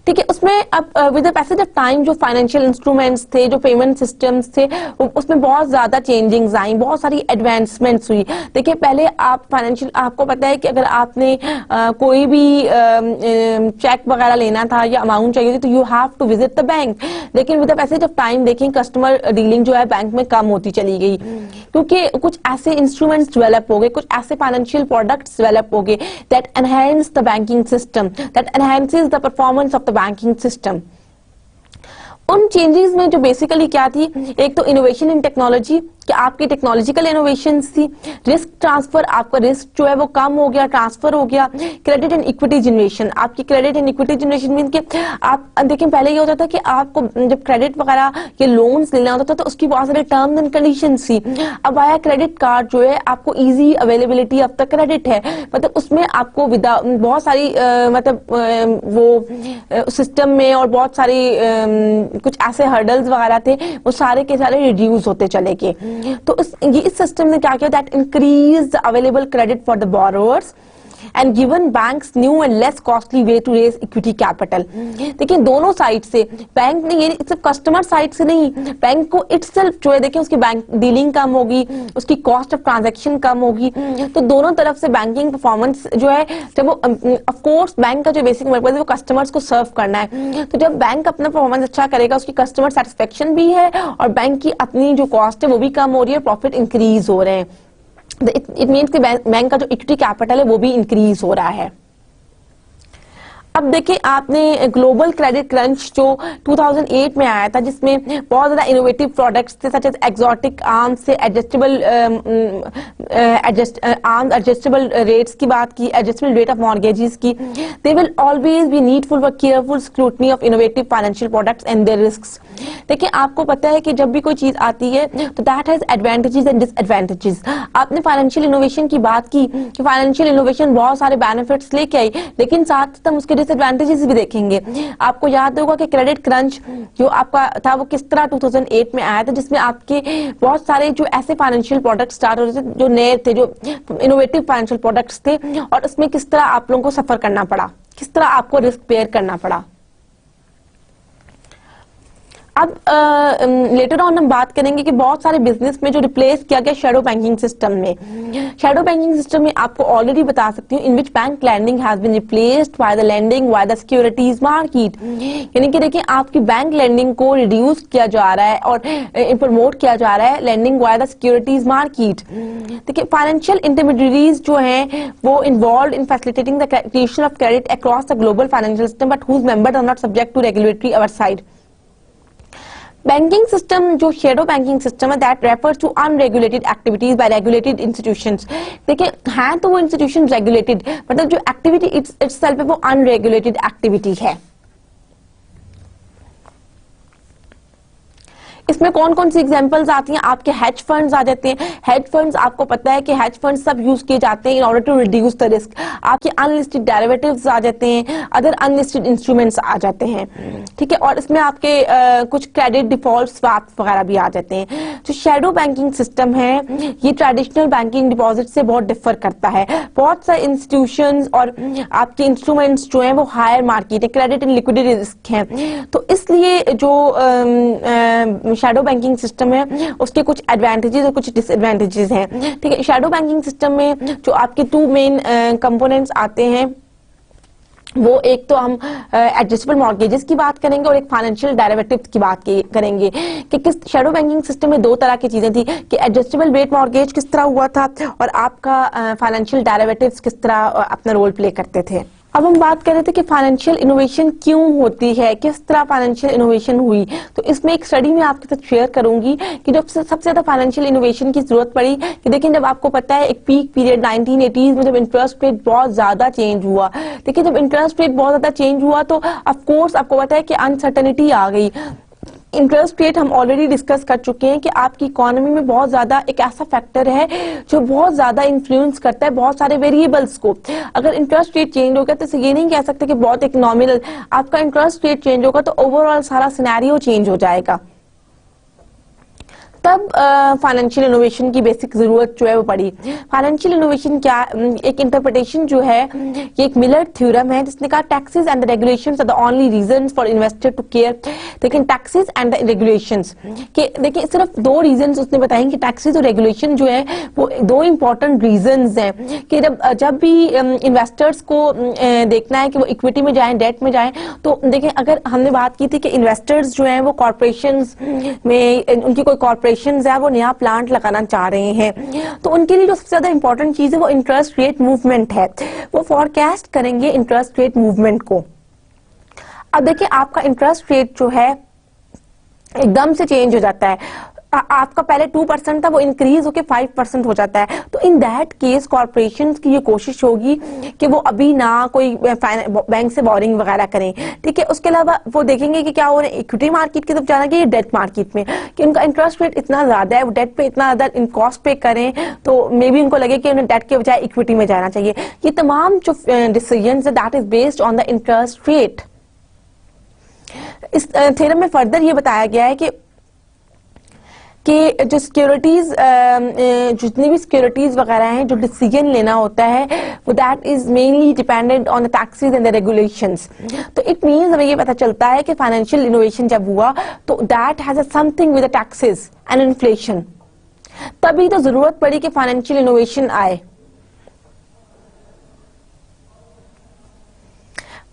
ठीक है, उसमें अब with the passage of time जो फाइनेंशियल इंस्ट्रूमेंट्स थे, जो पेमेंट सिस्टम्स थे, उसमें बहुत ज्यादा चेंजिंग्स आई, बहुत सारी एडवांसमेंट्स हुई। देखिए, पहले आप फाइनेंशियल, आपको पता है कि अगर आपने कोई भी चेक वगैरह लेना था या अमाउंट चाहिए थी तो you have to visit the bank. लेकिन with the passage of time देखें कस्टमर डीलिंग जो है बैंक में कम होती चली गई, क्योंकि कुछ ऐसे इंस्ट्रूमेंट्स डेवलप हो गए, कुछ ऐसे फाइनेंशियल प्रोडक्ट्स डेवलप हो गए that enhance the banking system, that enhances the performance of the banking system. उन चेंजेस में जो बेसिकली क्या थी, एक तो इनोवेशन इन टेक्नोलॉजी, कि आपकी टेक्नोलॉजिकल इनोवेशंस थी, रिस्क ट्रांसफर, आपका रिस्क जो है वो कम हो गया, ट्रांसफर हो गया, क्रेडिट एंड इक्विटी जनरेशन, आपकी credit and equity generation mean के आप देखिए पहले ये होता था कि आपको जब क्रेडिट वगैरह के लोन्स लेना होता था तो उसकी बहुत सारी टर्म्स एंड कंडीशंस थी। अब आया क्रेडिट कार्ड जो है, आपको easy availability of the credit है, मतलब उसमें आपको बहुत सारी वो सिस्टम में और बहुत सारी कुछ ऐसे हर्डल्स वगैरह थे, वो सारे के सारे रिड्यूस होते चले गए। तो इस सिस्टम ने क्या किया, that increase the available credit for the borrowers and given banks new and less costly way to raise equity capital। देखिए, दोनों साइड से बैंक ने, ये सिर्फ कस्टमर साइड से नहीं, बैंक को इटसेल्फ जो है, देखिए उसकी बैंक डीलिंग कम होगी, उसकी कॉस्ट ऑफ ट्रांजैक्शन कम होगी, तो दोनों तरफ से बैंकिंग परफॉर्मेंस जो है, जब वो ऑफ कोर्स बैंक का जो बेसिक पर्पस है वो कस्टमर्स को सर्व करना है, तो जब बैंक अपना परफॉर्मेंस अच्छा करेगा उसकी कस्टमर सेटिस्फेक्शन भी है और बैंक की अपनी जो कॉस्ट है वो भी कम हो रही है, प्रॉफिट इंक्रीज हो रहे हैं। इट मीन्स कि बैंक का जो इक्विटी कैपिटल है वो भी इंक्रीज हो रहा है। अब देखिए, आपने ग्लोबल क्रेडिट क्रंच जो 2008 में आया था, जिसमें बहुत ज्यादा इनोवेटिव प्रोडक्ट्स थे सच एज एक्सोटिक आर्म्स से एडजस्टेबल रेट्स की बात की, एडजस्टेबल रेट ऑफ मॉर्गेजेस की। They will always be needful for careful scrutiny of innovative financial products and their risks. देखिए, आपको पता है कि जब भी कोई चीज आती है तो that has advantages and disadvantages. आपने फाइनेंशियल इनोवेशन की बात की कि फाइनेंशियल इनोवेशन बहुत सारे बेनिफिट्स लेके आई, लेकिन साथ साथ हम उसके डिसएडवांटेजेस भी देखेंगे। आपको याद होगा कि क्रेडिट क्रंच जो आपका था वो किस तरह 2008 में आया था, जिसमें आपके बहुत सारे जो ऐसे फाइनेंशियल प्रोडक्ट्स स्टार्ट हो रहे थे जो नए थे, जो इनोवेटिव फाइनेंशियल प्रोडक्ट्स थे, और उसमें किस तरह आप लोगों को सफर करना पड़ा, किस तरह आपको रिस्क बेयर करना पड़ा। अब लेटर ऑन हम बात करेंगे कि बहुत सारे बिजनेस में जो रिप्लेस किया गया शैडो बैंकिंग सिस्टम में। शैडो बैंकिंग सिस्टम में आपको ऑलरेडी बता सकती हूँ, in which bank lending has been replaced by the lending by the securities market. यानी कि देखिए, आपकी बैंक लैंडिंग को रिड्यूस किया जा रहा है और प्रमोट किया जा रहा है lending by the securities market. देखिए, फाइनेंशियल इंटरमीडियरीज जो हैं वो involve in facilitating the creation of credit across the global financial system but whose members are not subject to regulatory oversight. Banking system जो शेडो बैंकिंग सिस्टम है that refers to unregulated activities by regulated institutions. देखिए हैं तो वो इंस्टीट्यूशन रेगुलेटेड, मतलब जो एक्टिविटी इट्सेल्फ है वो अनरेगुलेटेड एक्टिविटी है। इसमें कौन कौन सी एग्जांपल्स आती हैं, आपके हेज फंड्स आ जाते हैं। हेज फंड्स आपको पता है कि हेज फंड्स सब यूज किए जाते हैं in order to reduce the risk. आपके अनलिस्टेड डेरिवेटिव्स आ जाते हैं, अदर अनलिस्टेड इंस्ट्रूमेंट्स आ जाते हैं, ठीक है। और इसमें आपके कुछ क्रेडिट डिफॉल्ट स्वैप वगैरह भी आ जाते हैं। जो शेडो बैंकिंग सिस्टम है ये ट्रेडिशनल बैंकिंग डिपॉजिट से बहुत डिफर करता है। बहुत सारे इंस्टीट्यूशंस और आपके इंस्ट्रूमेंट्स जो हैं वो हायर मार्केट है, क्रेडिट एंड लिक्विडिटी रिस्क है, तो इसलिए जो शैडो बैंकिंग सिस्टम है उसके कुछ एडवांटेजेस और कुछ डिसएडवांटेजेस हैं, ठीक है। शैडो बैंकिंग सिस्टम में जो आपके टू मेन कंपोनेंट्स आते हैं वो एक तो हम एडजस्टेबल मॉर्गेजेस की बात करेंगे और एक फाइनेंशियल डेरिवेटिव्स की बात करेंगे कि किस शैडो बैंकिंग सिस्टम में दो तरह की चीजें थी कि एडजस्टेबल रेट मॉर्गेज किस तरह हुआ था और आपका फाइनेंशियल डेरिवेटिव्स किस तरह अपना रोल प्ले करते थे। अब हम बात कर रहे थे कि फाइनेंशियल इनोवेशन क्यों होती है, किस तरह फाइनेंशियल इनोवेशन हुई। तो इसमें एक स्टडी मैं आपके साथ शेयर करूंगी कि जब सबसे ज्यादा फाइनेंशियल इनोवेशन की जरूरत पड़ी कि देखिए जब आपको पता है एक पीक पीरियड 1980s में जब इंटरेस्ट रेट बहुत ज्यादा चेंज हुआ, देखिए जब इंटरेस्ट रेट बहुत ज्यादा चेंज हुआ तो ऑफ कोर्स आपको पता है कि अनसर्टेनिटी आ गई। इंटरेस्ट रेट हम ऑलरेडी डिस्कस कर चुके हैं कि आपकी इकोनॉमी में बहुत ज्यादा एक ऐसा फैक्टर है जो बहुत ज्यादा इन्फ्लुएंस करता है बहुत सारे वेरिएबल्स को। अगर इंटरेस्ट रेट चेंज होगा तो ये नहीं कह सकते कि बहुत एक नॉमिनल, आपका इंटरेस्ट रेट चेंज होगा तो ओवरऑल सारा सिनेरियो चेंज हो जाएगा। तब फाइनेंशियल इनोवेशन की बेसिक जरूरत जो है वो पड़ी। फाइनेंशियल इनोवेशन क्या, एक इंटरप्रिटेशन जो है ये एक मिलर थ्योरम है जिसने कहा taxes and the regulations are the only reasons for investor to care. लेकिन टैक्सेस एंड द रेगुलेशंस के देखिए सिर्फ दो रीजंस उसने बताए कि टैक्सेस और रेगुलेशन जो है वो दो इंपॉर्टेंट रीजंस हैं कि जब भी इन्वेस्टर्स को देखना है कि वो इक्विटी में जाएं डेट में जाएं, तो देखिए अगर हमने बात की थी कि इन्वेस्टर्स जो हैं वो कॉर्पोरेशंस में उनकी कोई कॉर्पोरेशन है वो नया प्लांट लगाना चाह रहे हैं तो उनके लिए जो सबसे ज्यादा इंपॉर्टेंट चीज है वो इंटरेस्ट रेट मूवमेंट है। वो फोरकास्ट करेंगे इंटरेस्ट रेट मूवमेंट को। अब देखिए आपका इंटरेस्ट रेट जो है एकदम से चेंज हो जाता है, आपका पहले 2% था वो इंक्रीज होके 5% हो जाता है, तो इन दैट केस कॉर्पोरेशंस की ये कोशिश होगी कि वो अभी ना कोई बैंक से बोरिंग वगैरह करें, ठीक है। उसके अलावा वो देखेंगे कि क्या उन्हें इक्विटी मार्केट की तरफ जाना चाहिए डेट मार्केट में, कि उनका इंटरेस्ट रेट इतना ज्यादा है वो डेट पे इतना ज्यादा इन कॉस्ट पे करें तो मे बी उनको लगे कि उन्हें डेट के बजाय इक्विटी में जाना चाहिए। ये तमाम जो डिसीजंस है that is based on the interest rate. इस थ्योरम में फर्दर ये बताया गया है कि जो सिक्योरिटीज जितनी भी सिक्योरिटीज वगैरह हैं जो डिसीजन लेना होता है वो that is mainly dependent on the taxes and the regulations. तो इट मींस हमें ये पता चलता है कि फाइनेंशियल इनोवेशन जब हुआ तो that has a something with the taxes and inflation, तभी तो जरूरत पड़ी कि फाइनेंशियल इनोवेशन आए।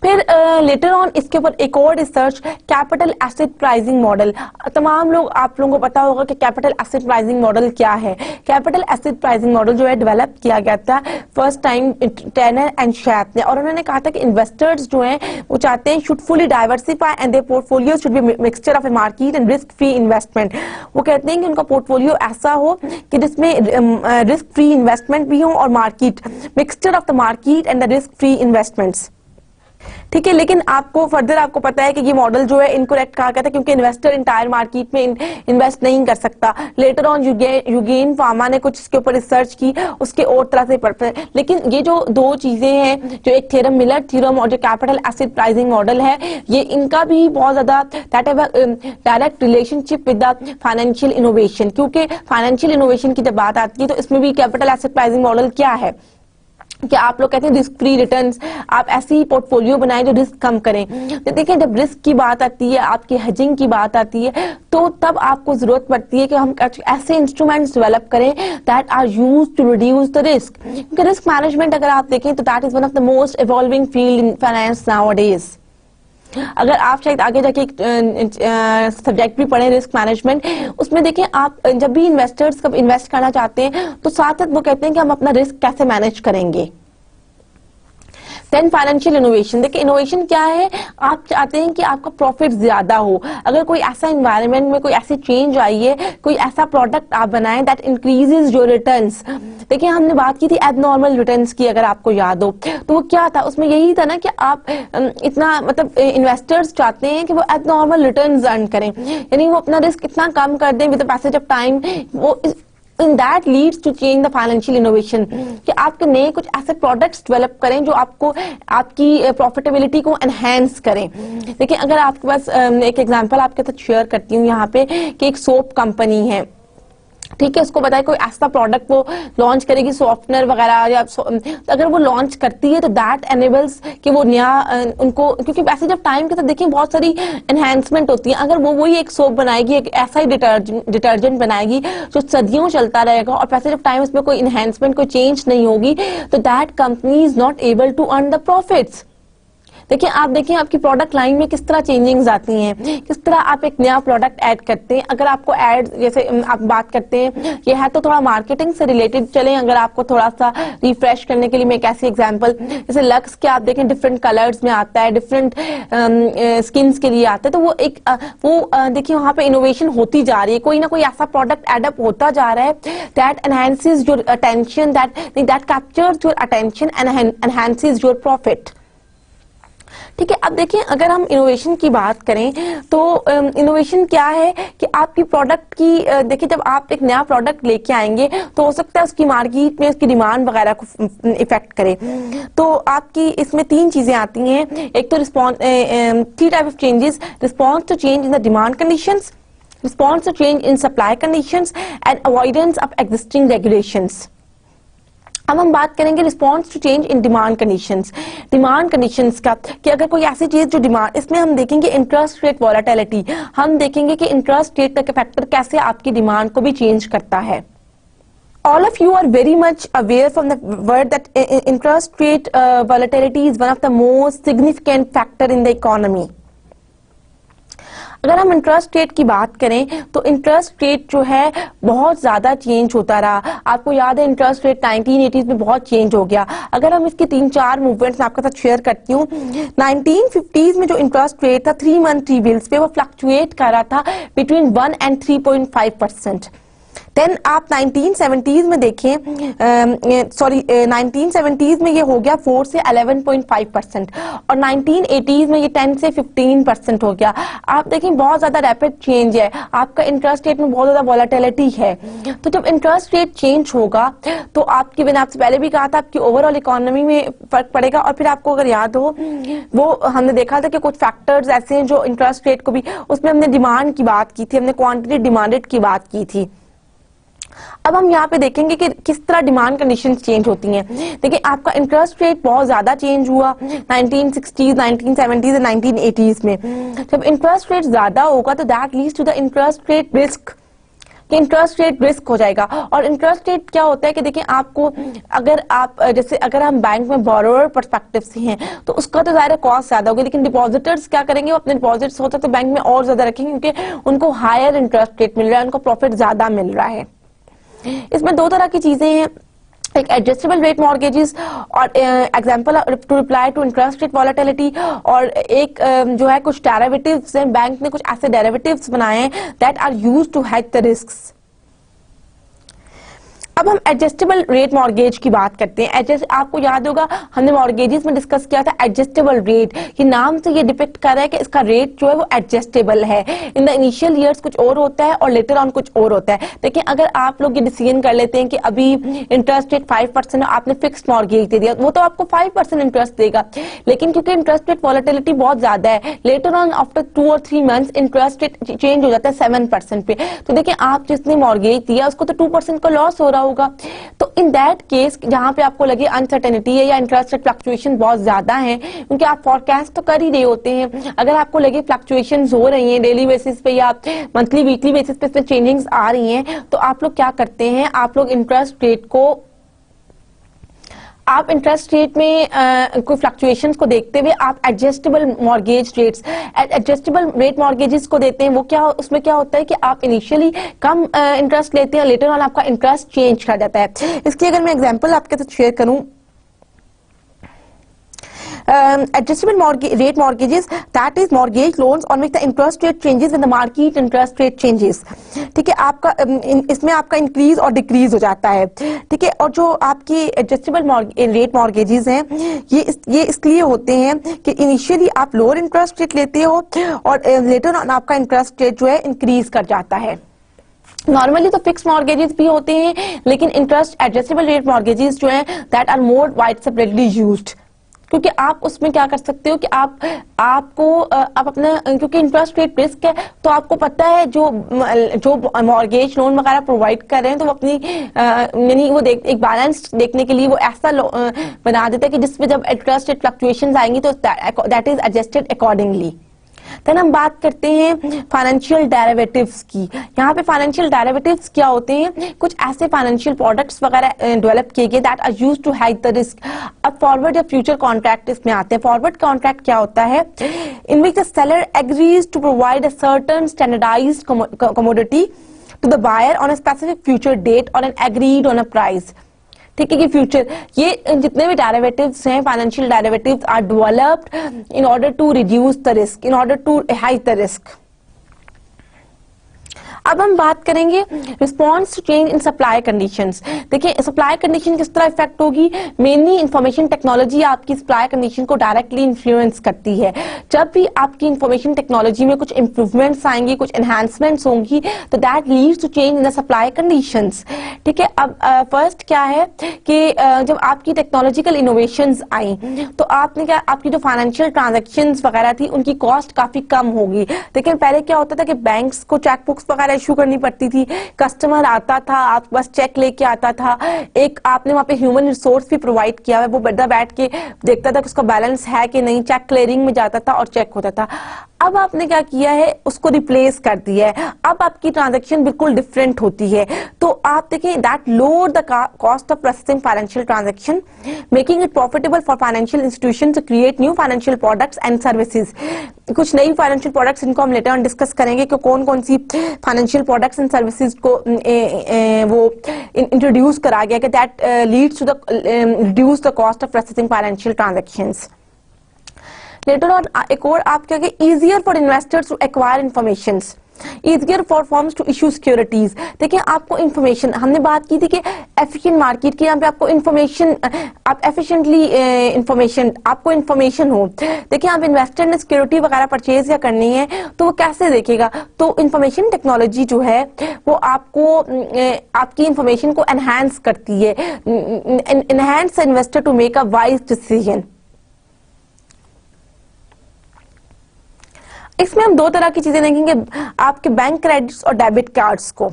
फिर लेटर ऑन इसके ऊपर एक और research capital asset pricing model. तमाम लोग आप लोगों को पता होगा कि कैपिटल एसेट प्राइसिंग मॉडल क्या है। कैपिटल एसेट प्राइसिंग मॉडल जो है डेवलप किया गया था first time Turner and shape ने, और उन्होंने कहा था कि इन्वेस्टर्स जो हैं वो चाहते हैं should fully diversify and their portfolio should be mixture of a market and risk free investment. वो कहते हैं कि उनका पोर्टफोलियो ऐसा हो कि जिसमें रिस्क फ्री इन्वेस्टमेंट भी हो और market mixture of the market and the risk free investments, ठीक है। लेकिन आपको फर्दर आपको पता है कि ये मॉडल जो है इनकरेक्ट कहा गया था क्योंकि इन्वेस्टर इंटायर मार्केट में इन्वेस्ट नहीं कर सकता। लेटर ऑन यूगेन फार्मा ने कुछ इसके ऊपर रिसर्च की उसके और तरह से पढ़ते। लेकिन ये जो दो चीजें हैं जो एक थ्योरम मिलर थ्योरम और जो कैपिटल एसेट प्राइसिंग मॉडल है ये इनका भी बहुत ज्यादा that have a direct relationship with the financial innovation, क्योंकि फाइनेंशियल इनोवेशन की जब बात आती है तो इसमें भी कैपिटल एसेट प्राइसिंग मॉडल क्या है कि आप लोग कहते हैं रिस्क फ्री रिटर्न्स, आप ऐसी पोर्टफोलियो बनाएं जो रिस्क कम करें। तो देखिए जब रिस्क की बात आती है आपकी हेजिंग की बात आती है तो तब आपको जरूरत पड़ती है कि हम ऐसे इंस्ट्रूमेंट्स डेवलप करें that are used to reduce the risk, क्योंकि रिस्क मैनेजमेंट अगर आप देखें तो that is one of the most evolving field in finance nowadays. अगर आप शायद आगे जाके एक सब्जेक्ट भी पढ़े रिस्क मैनेजमेंट, उसमें देखें आप जब भी इन्वेस्टर्स कब इन्वेस्ट करना चाहते हैं तो साथ साथ वो कहते हैं कि हम अपना रिस्क कैसे मैनेज करेंगे। देन फाइनेंशियल इनोवेशन, देखिए इनोवेशन क्या है, आप चाहते हैं कि आपका प्रॉफिट ज्यादा हो, अगर कोई ऐसा एनवायरनमेंट में कोई ऐसी चेंज आई है, कोई ऐसा प्रोडक्ट आप बनाएं दैट इंक्रीजेज योर रिटर्न्स। देखिए हमने बात की थी एबनॉर्मल रिटर्न्स की, अगर आपको याद हो तो वो क्या था, उसमें यही था ना कि आप इतना मतलब इन्वेस्टर्स चाहते हैं कि वो एबनॉर्मल रिटर्न्स अर्न करें, यानी वो अपना रिस्क इतना कम कर दें with the passage of time, वो And that leads to change the financial innovation, कि आपके नए कुछ ऐसे प्रोडक्ट्स डेवलप करें जो आपको आपकी प्रॉफिटेबिलिटी को एनहेंस करें। देखिए अगर आपके पास एक एग्जांपल आपके साथ शेयर करती हूँ यहाँ पे कि एक सोप कंपनी है, ठीक है, उसको बताए कोई ऐसा प्रोडक्ट वो लॉन्च करेगी सॉफ्टवेयर वगैरह, या तो अगर वो लॉन्च करती है तो दैट एनेबल्स कि वो नया उनको, क्योंकि वैसे जब टाइम के साथ देखिए बहुत सारी एनहेंसमेंट होती है, अगर वो वही एक सोप बनाएगी, एक ऐसा ही डिटर्जेंट बनाएगी जो सदियों चलता रहेगा और वैसे जब टाइम उसमें कोई एनहेंसमेंट कोई चेंज नहीं होगी, तो that company is not able to earn the profits. देखिए आप देखिए आपकी प्रोडक्ट लाइन में किस तरह चेंजिंग्स आती हैं, किस तरह आप एक नया प्रोडक्ट ऐड करते हैं। अगर आपको ऐड जैसे आप बात करते हैं, ये है तो थोड़ा मार्केटिंग से रिलेटेड चलें, अगर आपको थोड़ा सा रिफ्रेश करने के लिए मैं एक ऐसी एग्जांपल, जैसे लक्स के आप देखें डिफरेंट कलर्स में आता है, डिफरेंट स्किन्स के लिए आता है, तो वो एक देखिए वहां पे इनोवेशन होती जा रही है, कोई ना कोई ऐसा प्रोडक्ट एडअप होता जा रहा है that enhances your attention, that captures your attention and enhances your profit. ठीक है, अब देखिए अगर हम इनोवेशन की बात करें तो इनोवेशन क्या है कि आपकी प्रोडक्ट की देखिए जब आप एक नया प्रोडक्ट लेके आएंगे तो हो सकता है उसकी मार्केट में उसकी डिमांड वगैरह को इफेक्ट करे, तो आपकी इसमें तीन चीजें आती हैं, एक तो response, three type of changes, response to change in the demand conditions, response to change in supply conditions and avoidance of existing regulations. अब हम बात करेंगे response to change in demand conditions. Demand conditions का कि अगर कोई ऐसी चीज जो डिमांड, इसमें हम देखेंगे इंटरेस्ट रेट वॉलेटिलिटी, हम देखेंगे कि इंटरेस्ट रेट का फैक्टर कैसे आपकी डिमांड को भी चेंज करता है। All of you are very much aware from the word that interest rate volatility is one of the most significant factor in the economy. अगर हम इंटरेस्ट रेट की बात करें तो इंटरेस्ट रेट जो है बहुत ज्यादा चेंज होता रहा, आपको याद है इंटरेस्ट रेट 1980s में बहुत चेंज हो गया। अगर हम इसकी 3-4 मूवमेंट्स आपके साथ शेयर करती हूँ, 1950s में जो इंटरेस्ट रेट था 3 मंथ टी बिल्स पे वो फ्लक्चुएट कर रहा था बिटवीन 1 and 3.5%। देन आप 1970s में देखें, 1970s में ये हो गया 4 से 11.5% और 1980s में ये 10 से 15% हो गया। आप देखें बहुत ज्यादा रैपिड चेंज है, आपका इंटरेस्ट रेट में बहुत ज्यादा वॉलेटिलिटी है। तो जब इंटरेस्ट रेट चेंज होगा तो आपकी, मैंने आपसे पहले भी कहा था, आपकी ओवरऑल इकोनॉमी में फर्क पड़ेगा। और फिर आपको अगर याद हो वो हमने देखा था कि कुछ फैक्टर्स ऐसे हैं जो इंटरेस्ट रेट को भी, उसमें हमने डिमांड की बात की थी, हमने क्वांटिटी डिमांडेड की बात की थी। अब हम यहाँ पे देखेंगे कि किस तरह डिमांड कंडीशंस चेंज होती हैं। देखिए आपका इंटरेस्ट रेट बहुत ज्यादा चेंज हुआ 1960s, 1970s और 1980s में। जब इंटरेस्ट रेट ज्यादा होगा तो that leads to the interest rate risk, कि इंटरेस्ट रेट रिस्क हो जाएगा। और इंटरेस्ट रेट क्या होता है कि देखिए आपको, अगर आप जैसे अगर हम बैंक में बोरोअर पर्सपेक्टिव से हैं तो उसका तो ज़ाहिर कॉस्ट ज्यादा होगी, लेकिन डिपॉजिटर्स क्या करेंगे, वो अपने डिपॉजिट्स होता है तो बैंक में और ज्यादा रखेंगे क्योंकि उनको हायर इंटरेस्ट रेट मिल रहा है, उनको प्रॉफिट ज्यादा मिल रहा है। इसमें दो तरह की चीजें हैं, एक एडजस्टेबल रेट मॉर्गेजेस और example to reply to interest rate volatility, और एक जो है कुछ डेरिवेटिव्स हैं, बैंक ने कुछ ऐसे डेरिवेटिव्स बनाए हैं that are used to hedge the risks. अब हम एडजस्टेबल रेट मॉर्गेज की बात करते हैं। आपको याद होगा हमने मॉर्गेजेस में डिस्कस किया था एडजस्टेबल रेट, कि नाम से ये डिपिक्ट कर रहा है कि इसका रेट जो है वो एडजस्टेबल है। इन द इनिशियल ईयर्स कुछ और होता है और लेटर ऑन कुछ और होता है। देखिए अगर आप लोग ये डिसीजन कर लेते हैं कि अभी इंटरेस्ट रेट 5% आपने फिक्स्ड मॉर्गेज दे दिया, वो तो आपको 5% इंटरेस्ट देगा, लेकिन क्योंकि इंटरेस्ट रेट वॉलेटिलिटी बहुत ज्यादा है, later on after 2 or 3 months interest rate change हो जाता है 7% पे, तो देखिए आप जिसने मॉर्गेज दिया उसको तो 2% का लॉस हो रहा होगा। तो इन दैट केस जहां पे आपको लगे अनसर्टेनिटी है या इंटरेस्ट रेट फ्लक्चुएशन बहुत ज्यादा है, क्योंकि आप फोरकास्ट तो कर ही रहे होते हैं, अगर आपको लगे फ्लक्चुएशन हो रही हैं डेली बेसिस पे या मंथली वीकली बेसिस पे इसमें चेंजिंग्स आ रही हैं, तो आप लोग क्या करते हैं, आप लोग इंटरेस्ट रेट को, आप इंटरेस्ट रेट में कोई फ्लक्चुएशंस को देखते हुए आप adjustable mortgage rates, adjustable rate mortgages को देते हैं। वो क्या, उसमें क्या होता है कि आप इनिशियली कम इंटरेस्ट लेते हैं, लेटर ऑन आपका इंटरेस्ट चेंज कर जाता है। इसकी अगर मैं एग्जांपल आपके साथ शेयर करूं, adjustable rate mortgages, that is mortgage loans on which the interest rate changes when the market interest rate changes. ठीक है, आपका इसमें आपका इंक्रीज और डिक्रीज हो जाता है. ठीक है, और जो आपकी एडजस्टेबल रेट मॉर्गेजेस हैं ये इसलिए होते हैं कि इनिशियली आप लोअर इंटरेस्ट रेट लेते हो और लेटर ऑन आपका इंटरेस्ट रेट जो है इंक्रीज कर जाता है. नॉर्मली तो फिक्स मॉर्गेजेस भी होते हैं, लेकिन इंटरेस्ट एडजस्टेबल रेट मॉर्गेजेस जो हैं that are more wide separately used, क्योंकि आप उसमें क्या कर सकते हो कि आप अपना, क्योंकि इंटरेस्ट रेट रिस्क है तो आपको पता है जो मॉर्गेज लोन वगैरह प्रोवाइड कर रहे हैं तो वो अपनी यानी वो एक बैलेंस देखने के लिए वो ऐसा बना देता है कि जिसमें जब इंटरेस्ट रेट फ्लक्चुएशंस आएंगी तो that is adjusted accordingly. Then हम बात करते हैं फाइनेंशियल डेरिवेटिव्स की. यहाँ पे फाइनेंशियल डेरिवेटिव्स क्या होते हैं? कुछ ऐसे फाइनेंशियल प्रोडक्ट्स वगैरह डेवलप किए गए that are used to hedge the risk. अब फॉरवर्ड या फ्यूचर कॉन्ट्रैक्ट इसमें आते हैं. फॉरवर्ड कॉन्ट्रैक्ट क्या होता है? In which the seller agrees to provide a certain standardised commodity to the buyer on a specific future date और an agreed on a price. ठीक है कि फ्यूचर, ये जितने भी डेरिवेटिव्स हैं financial derivatives are developed in order to reduce the risk, in order to hedge the risk. अब हम बात करेंगे response to change in supply conditions. देखिए सप्लाई कंडीशन किस तरह इफेक्ट होगी. मेनली इंफॉर्मेशन टेक्नोलॉजी आपकी सप्लाई कंडीशन को डायरेक्टली इन्फ्लुएंस करती है. जब भी आपकी इंफॉर्मेशन टेक्नोलॉजी में कुछ इंप्रूवमेंट्स आएंगी, कुछ एनहांसमेंट्स होंगी तो that leads to change in the supply conditions. ठीक है, अब फर्स्ट क्या है कि जब आपकी टेक्नोलॉजिकल इनोवेशंस आई तो आपने क्या, आपकी जो फाइनेंशियल ट्रांजेक्शन्स वगैरह थी उनकी कॉस्ट काफी कम होगी. लेकिन पहले क्या होता था कि बैंक्स को चेकबुक्स वगैरह इशू करनी पड़ती थी. कस्टमर आता था, आप बस चेक लेके आता था. एक आपने वहां पे ह्यूमन रिसोर्स भी प्रोवाइड किया है, वो बड़ा बैठ के देखता था कि उसका बैलेंस है कि नहीं, चेक क्लियरिंग में जाता था और चेक होता था. अब आपने क्या किया है, उसको रिप्लेस कर दिया है. अब आपकी ट्रांजैक्शन बिल्कुल डिफरेंट होती है. तो आप देखें that lower the cost of processing financial transaction, making it profitable for financial institution to create new financial products and services. कुछ नई फाइनेंशियल प्रोडक्ट्स, इनको हम लेटर ऑन डिस्कस करेंगे कि कौन कौन सी फाइनेंशियल प्रोडक्ट्स एंड सर्विसेज को वो इंट्रोड्यूस करा गया कि that leads to the reduce the cost of processing financial transactions. Later on एक और आप क्या कहें, easier for investors to acquire information, easier for firms to issue securities. देखिए आपको इन्फॉर्मेशन, हमने बात की थी कि एफिशिएंट मार्केट की, यहाँ पे आपको इन्फॉर्मेशन, आप एफिशिएंटली इन्फॉर्मेशन, आपको इन्फॉर्मेशन हो. देखिए आप इन्वेस्टर ने सिक्योरिटी वगैरह परचेज या करनी है तो वो कैसे देखेगा? तो इन्फॉर्मेशन टेक्नोलॉजी जो है वो आपको आपकी इन्फॉर्मेशन को एनहांस करती है, enhance investor to make a wise decision. इसमें हम दो तरह की चीजें देखेंगे, आपके बैंक क्रेडिट्स और डेबिट कार्ड्स को.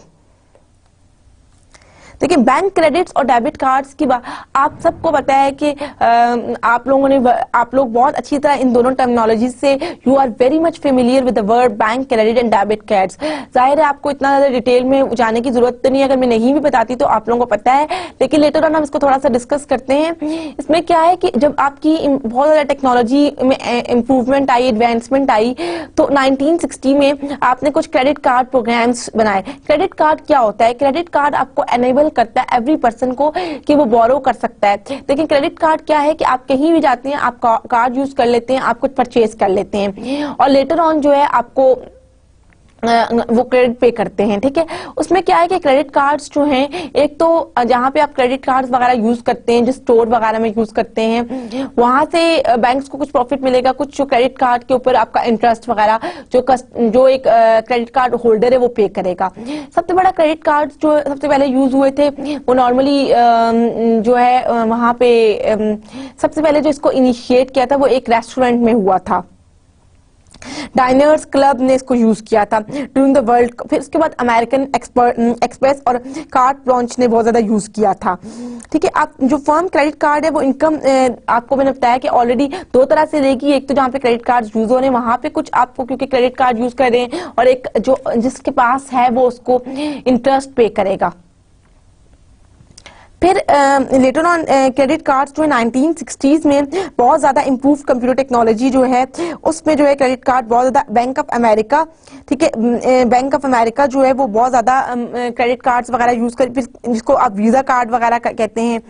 देखिए बैंक क्रेडिट्स और डेबिट कार्ड्स की बात आप सबको पता है कि आप लोग बहुत अच्छी तरह इन दोनों टर्मिनोलॉजी से you are very much familiar with the word bank credit and debit cards. जाहिर है आपको इतना ज्यादा डिटेल में जाने की जरूरत तो नहीं है, अगर मैं नहीं भी बताती तो आप लोगों को पता है, लेकिन लेटर ऑन हम इसको थोड़ा सा डिस्कस करते हैं. इसमें क्या है कि जब आपकी बहुत ज्यादा टेक्नोलॉजी में इंप्रूवमेंट आई, एडवांसमेंट आई, तो 1960 में आपने कुछ क्रेडिट कार्ड प्रोग्राम्स बनाए. क्रेडिट कार्ड क्या होता है? क्रेडिट कार्ड आपको एनेबल करता है एवरी पर्सन को कि वो बोरो कर सकता है. लेकिन क्रेडिट कार्ड क्या है कि आप कहीं भी जाते हैं, आप कार्ड यूज कर लेते हैं, आप कुछ परचेज कर लेते हैं और लेटर ऑन जो है आपको वो क्रेडिट पे करते हैं. ठीक है, उसमें क्या है कि क्रेडिट कार्ड्स जो हैं, एक तो जहां पे आप क्रेडिट कार्ड्स वगैरह यूज करते हैं, जो स्टोर वगैरह में यूज करते हैं, वहां से बैंक्स को कुछ प्रॉफिट मिलेगा, कुछ जो क्रेडिट कार्ड के ऊपर आपका इंटरेस्ट वगैरह जो एक क्रेडिट कार्ड होल्डर है वो पे करेगा. सबसे बड़ा क्रेडिट कार्ड जो सबसे पहले यूज हुए थे वो नॉर्मली जो है वहां पे सबसे पहले जो इसको इनिशिएट किया था वो एक रेस्टोरेंट में हुआ था. डाइनर्स क्लब ने इसको यूज किया था ड्यूरिंग द वर्ल्ड. फिर उसके बाद अमेरिकन एक्सप्रेस और कार्ड ब्रांच ने बहुत ज्यादा यूज किया था. ठीक है, आप जो फर्म क्रेडिट कार्ड है वो इनकम आपको मैंने बताया कि ऑलरेडी दो तरह से लेगी. एक तो जहाँ पे क्रेडिट कार्ड यूज हो रहे हैं वहां पे कुछ आपको क्योंकि क्रेडिट कार्ड यूज कर रहे हैं, और एक जो जिसके पास है वो उसको इंटरेस्ट पे करेगा. फिर लेटर ऑन क्रेडिट कार्ड्स जो है 1960s में बहुत ज्यादा इम्प्रूव कंप्यूटर टेक्नोलॉजी जो है उसमें जो है क्रेडिट कार्ड बहुत ज्यादा, बैंक ऑफ अमेरिका, ठीक है, बैंक ऑफ अमेरिका जो है वो बहुत ज्यादा क्रेडिट कार्ड्स वगैरह यूज कर, जिसको आप वीजा कार्ड वगैरह कहते हैं.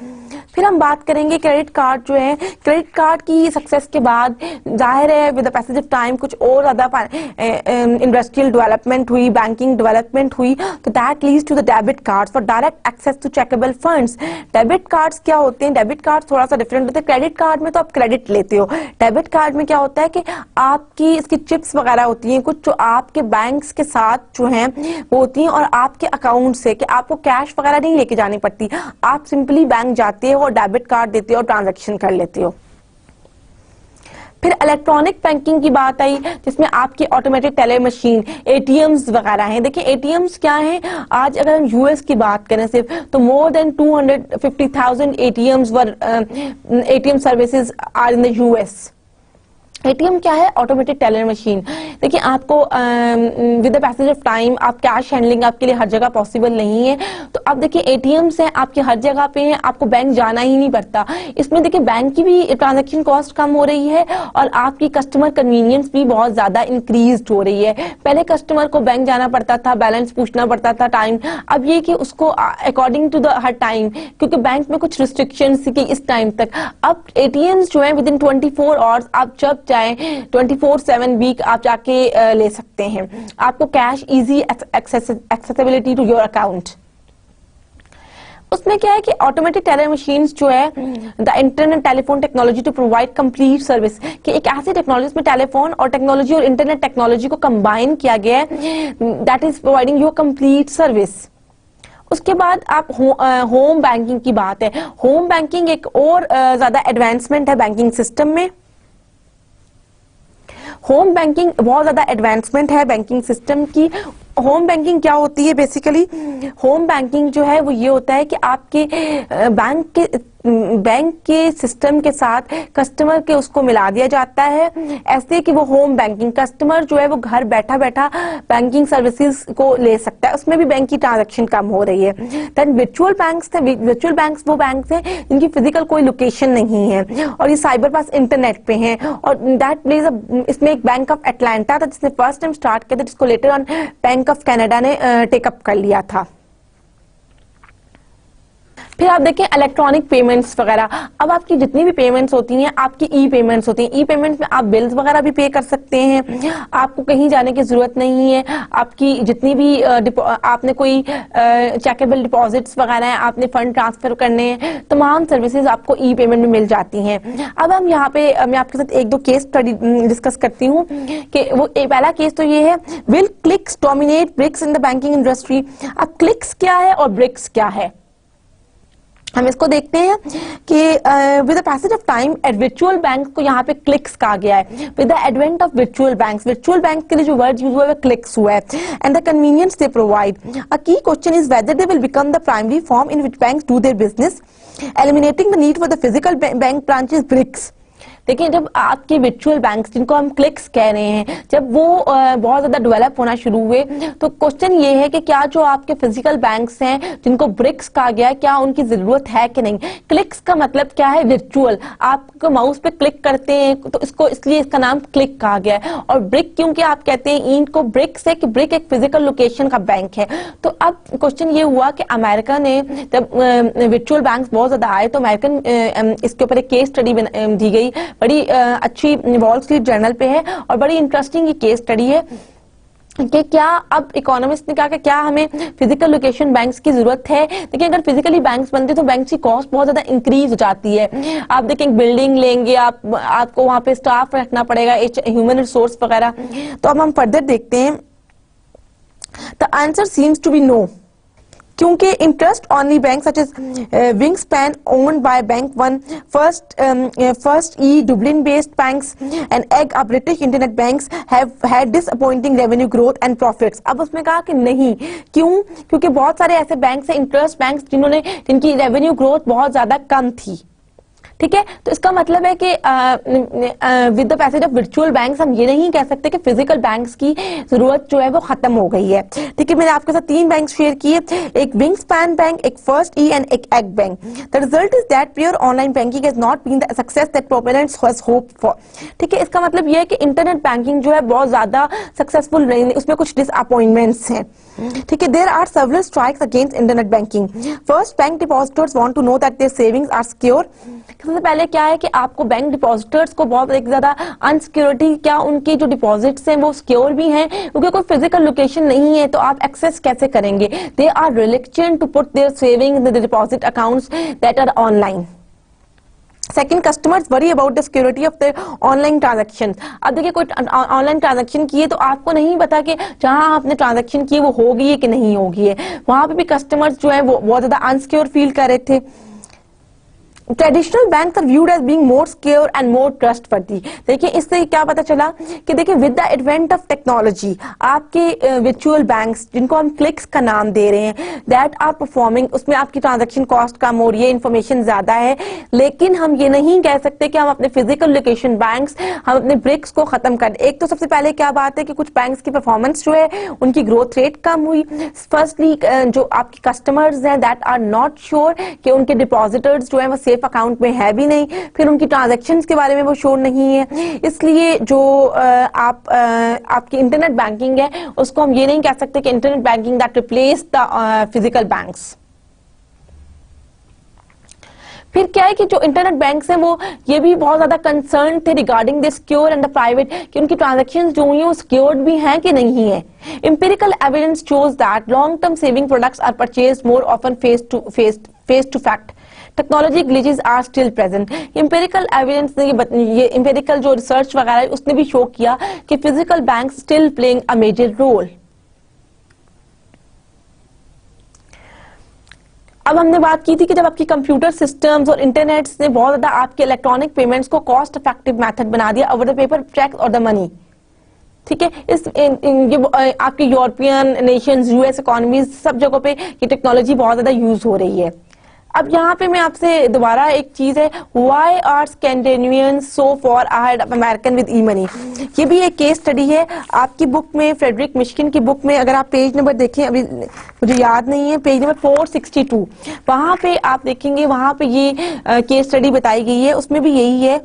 फिर हम बात करेंगे क्रेडिट कार्ड जो है, क्रेडिट कार्ड की सक्सेस के बाद जाहिर है with the passage of time कुछ और ज्यादा इंडस्ट्रियल डेवलपमेंट हुई, बैंकिंग डेवलपमेंट हुई, तो that leads to the debit cards for direct access to checkable funds. Debit cards क्या होते हैं? डेबिट कार्ड थोड़ा सा डिफरेंट होते हैं। क्रेडिट कार्ड में तो आप क्रेडिट लेते हो, डेबिट कार्ड में क्या होता है कि आपकी इसकी चिप्स वगैरह होती हैं कुछ जो आपके बैंक्स के साथ जो हैं वो होती हैं, और आपके अकाउंट से कि आपको कैश वगैरह नहीं लेके जानी पड़ती, आप सिंपली बैंक जाते हो और डेबिट कार्ड देते हो और ट्रांजैक्शन कर लेते हो। फिर इलेक्ट्रॉनिक बैंकिंग की बात आई जिसमें आपकी ऑटोमेटिक टेलर मशीन, एटीएम्स वगैरह हैं। देखिए एटीएम्स क्या हैं, आज अगर हम यूएस की बात करें सिर्फ, तो more than 250,000 ATMs where ATM services are in the US. ATM क्या है? Automatic teller machine. देखिए आपको with the passage of time आप कैश हैंडलिंग आपके लिए हर जगह पॉसिबल नहीं है, तो अब देखिए एटीएम्स हैं आपके हर जगह पे हैं, आपको बैंक जाना ही नहीं पड़ता। इसमें देखिए बैंक की भी ट्रांजैक्शन कॉस्ट कम हो रही है और आपकी कस्टमर कन्वीनियंस भी बहुत ज्यादा इंक्रीज हो रही है। पहले कस्टमर को बैंक जाना पड़ता था, बैलेंस पूछना पड़ता था, टाइम, अब ये कि उसको अकॉर्डिंग टू द हर टाइम, क्योंकि बैंक में कुछ रिस्ट्रिक्शंस थी कि इस टाइम तक, अब एटीएम्स जो है विद इन 24 आवर्स आप जब चाहे 24/7 वीक आप जाके ले सकते हैं। आपको cash easy accessibility to your account. उसमें क्या है कि ऑटोमेटिक टेलर मशीन्स जो है the internet telephone technology to provide complete service, कि एक ऐसी टेक्नोलॉजी में टेलीफोन और टेक्नोलॉजी और इंटरनेट टेक्नोलॉजी को कंबाइन किया गया है, that is providing your complete service. उसके बाद आप होम बैंकिंग की बात है। होम बैंकिंग एक और ज्यादा एडवांसमेंट है बैंकिंग सिस्टम में। होम बैंकिंग बहुत ज्यादा एडवांसमेंट है बैंकिंग सिस्टम की। होम बैंकिंग क्या होती है? बेसिकली होम बैंकिंग जो है वो ये होता है कि आपके बैंक के सिस्टम के साथ कस्टमर के उसको मिला दिया जाता है, ऐसे कि वो होम बैंकिंग, कस्टमर जो है वो घर बैठा बैठा बैंकिंग सर्विसेज को ले सकता है, उसमें भी बैंक की ट्रांजैक्शन कम हो रही है। देन वर्चुअल बैंक्स थे, वर्चुअल बैंक्स वो बैंक्स हैं जिनकी फिजिकल कोई लोकेशन नहीं है और ये साइबर पास इंटरनेट पे हैं, और दैट प्लेज इसमें एक बैंक ऑफ एटलांटा था जिसने फर्स्ट टाइम स्टार्ट किया था, जिसको later on bank of Canada ने टेकअप कर लिया था। फिर आप देखें इलेक्ट्रॉनिक पेमेंट्स वगैरह, अब आपकी जितनी भी पेमेंट्स होती हैं आपकी ई पेमेंट्स होती हैं। ई पेमेंट्स में आप बिल्स वगैरह भी पे कर सकते हैं, आपको कहीं जाने की जरूरत नहीं है। आपकी जितनी भी आपने कोई चेकेबल डिपॉजिट्स वगैरह हैं, आपने फंड ट्रांसफर करने हैं, तमाम सर्विसेज आपको ई पेमेंट में मिल जाती हैं। अब हम यहाँ पे मैं आपके साथ एक दो केस स्टडी डिस्कस करती हूँ कि वो पहला केस तो ये है, will clicks dominate BRICS in the banking industry. अब क्लिक्स क्या है और ब्रिक्स क्या है, हम इसको देखते हैं कि with the passage of time virtual bank को यहाँ पे क्लिक्स कहा गया है। With the advent of virtual bank के लिए जो वर्ड यूज हुआ है क्लिक्स हुआ है, and the convenience they provide. A key question is whether they will become the primary form in which banks do their business, eliminating the need for the physical bank branches bricks. देखिए जब आपके वर्चुअल बैंक्स जिनको हम क्लिक्स कह रहे हैं, जब वो बहुत ज्यादा डेवलप होना शुरू हुए, तो क्वेश्चन ये है कि क्या जो आपके फिजिकल बैंक्स हैं जिनको ब्रिक्स कहा गया है, क्या उनकी जरूरत है कि नहीं। क्लिक्स का मतलब क्या है? वर्चुअल। आप माउस पे क्लिक करते हैं तो इसको इसलिए इसका नाम क्लिक कहा गया है। और ब्रिक क्योंकि आप कहते हैं इनको ब्रिक्स है कि ब्रिक एक फिजिकल लोकेशन का बैंक है। तो अब क्वेश्चन ये हुआ कि अमेरिका ने जब वर्चुअल बैंक्स बहुत ज्यादा आए तो अमेरिकन इसके ऊपर एक केस स्टडी दी गई, बड़ी अच्छी वॉल स्ट्रीट जर्नल पे है और बड़ी इंटरेस्टिंग ये केस स्टडी है कि क्या अब इकोनॉमिस्ट ने कहा कि क्या हमें फिजिकल लोकेशन बैंक्स की जरूरत है। देखिए अगर फिजिकली बैंक्स बनते तो बैंक्स की कॉस्ट बहुत ज्यादा इंक्रीज हो जाती है। आप देखें बिल्डिंग लेंगे, आपको वहां पे स्टाफ रखना पड़ेगा, ह्यूमन रिसोर्स वगैरह। तो अब हम फर्दर देखते हैं, the answer seems to be no, क्योंकि interest only bank such as Wingspan owned by Bank One, first e Dublin based banks and egg a British internet banks have had disappointing revenue growth and profits. अब उसमें कहा कि नहीं, क्यों? क्योंकि बहुत सारे ऐसे बैंक्स हैं, इंटरेस्ट बैंक्स, जिनकी रेवेन्यू ग्रोथ बहुत ज्यादा कम थी। ठीक है। तो इसका मतलब है कि with the passage of virtual banks हम ये नहीं कह सकते कि फिजिकल बैंक्स की जरूरत जो है वो खत्म हो गई है। ठीक है, मैंने आपके साथ 3 बैंक शेयर किए, एक विंगस्पैन बैंक, एक फर्स्ट ई एंड एक Egg bank. The result is that pure online banking has not been the success that propellants has hoped for. ठीक है, इसका मतलब ये है कि इंटरनेट बैंकिंग जो है बहुत ज्यादा सक्सेसफुल नहीं, उसमें कुछ डिसअपॉइंटमेंट्स हैं। ठीक है, there are several strikes against internet banking. First, bank depositors want to know that their savings are secure. सबसे पहले क्या है कि आपको बैंक डिपॉजिटर्स को बहुत एक ज्यादा अनसिक्योरिटी, क्या उनके जो डिपॉजिट्स हैं वो सिक्योर भी हैं, क्योंकि कोई फिजिकल लोकेशन नहीं है तो आप एक्सेस कैसे करेंगे। They are reluctant to put their saving in the deposit accounts that are online. Second, customers worry about the security of the online transaction. अब देखिए, कोई ऑनलाइन ट्रांजेक्शन किए तो आपको नहीं पता कि जहां आपने ट्रांजेक्शन की वो होगी है कि नहीं होगी है। वहां पे भी कस्टमर्स जो है वो बहुत ज्यादा अनसिक्योर फील कर रहे थे। Traditional bank are viewed as being more secure and more trustworthy. देखिए, इससे क्या पता चला कि देखिए with the advent of technology आपके वर्चुअल बैंक्स, जिनको हम क्लिक्स का नाम दे रहे हैं, दैट आर परफॉर्मिंग, उसमें आपकी ट्रांजैक्शन कॉस्ट कम हो रही है, इन्फॉर्मेशन ज्यादा है। लेकिन हम ये नहीं कह सकते कि हम अपने फिजिकल लोकेशन बैंक्स, हम अपने ब्रिक्स को खत्म कर। एक तो सबसे पहले क्या बात है कि कुछ बैंक्स की परफॉर्मेंस जो है उनकी ग्रोथ रेट कम हुई। फर्स्टली जो आपकी कस्टमर्स हैं दैट आर नॉट श्योर कि उनके डिपॉजिटर्स जो है वो सेफ अकाउंट में है भी नहीं, फिर उनकी ट्रांजैक्शंस के बारे में वो श्योर नहीं है। इसलिए जो आपकी इंटरनेट बैंकिंग है उसको हम ये नहीं कह सकते कि internet banking that replace the physical banks. फिर क्या है कि जो इंटरनेट बैंक्स हैं वो ये भी बहुत ज्यादा कंसर्न थे regarding the secure and the private, कि उनकी ट्रांजैक्शंस जो हुई हैं वो सिक्योर्ड भी हैं कि नहीं है। Empirical evidence shows that long term saving products are purchased more often face to fact. Technology glitches are still present. Empirical evidence ने ये एम्पिरिकल जो रिसर्च वगैरह है उसने भी शो किया कि physical bank still playing a major role. अब हमने बात की थी कि जब आपकी कंप्यूटर सिस्टम्स और इंटरनेट ने बहुत ज्यादा आपके इलेक्ट्रॉनिक पेमेंट्स को कॉस्ट इफेक्टिव मेथड बना दिया ओवर द पेपर, चेक और द मनी। ठीक है, ये आपके यूरोपियन नेशंस, यूएस इकोनॉमीज, सब जगहों पे ये टेक्नोलॉजी बहुत ज्यादा यूज हो रही है। अब यहाँ पे मैं आपसे दोबारा एक चीज है, why are Scandinavians so far ahead of American with e money. ये भी एक केस स्टडी है आपकी बुक में, फ्रेडरिक मिश्किन की बुक में। अगर आप पेज नंबर देखें, अभी मुझे याद नहीं है, पेज नंबर 462, वहां पे आप देखेंगे, वहां पे ये केस स्टडी बताई गई है, उसमें भी यही है।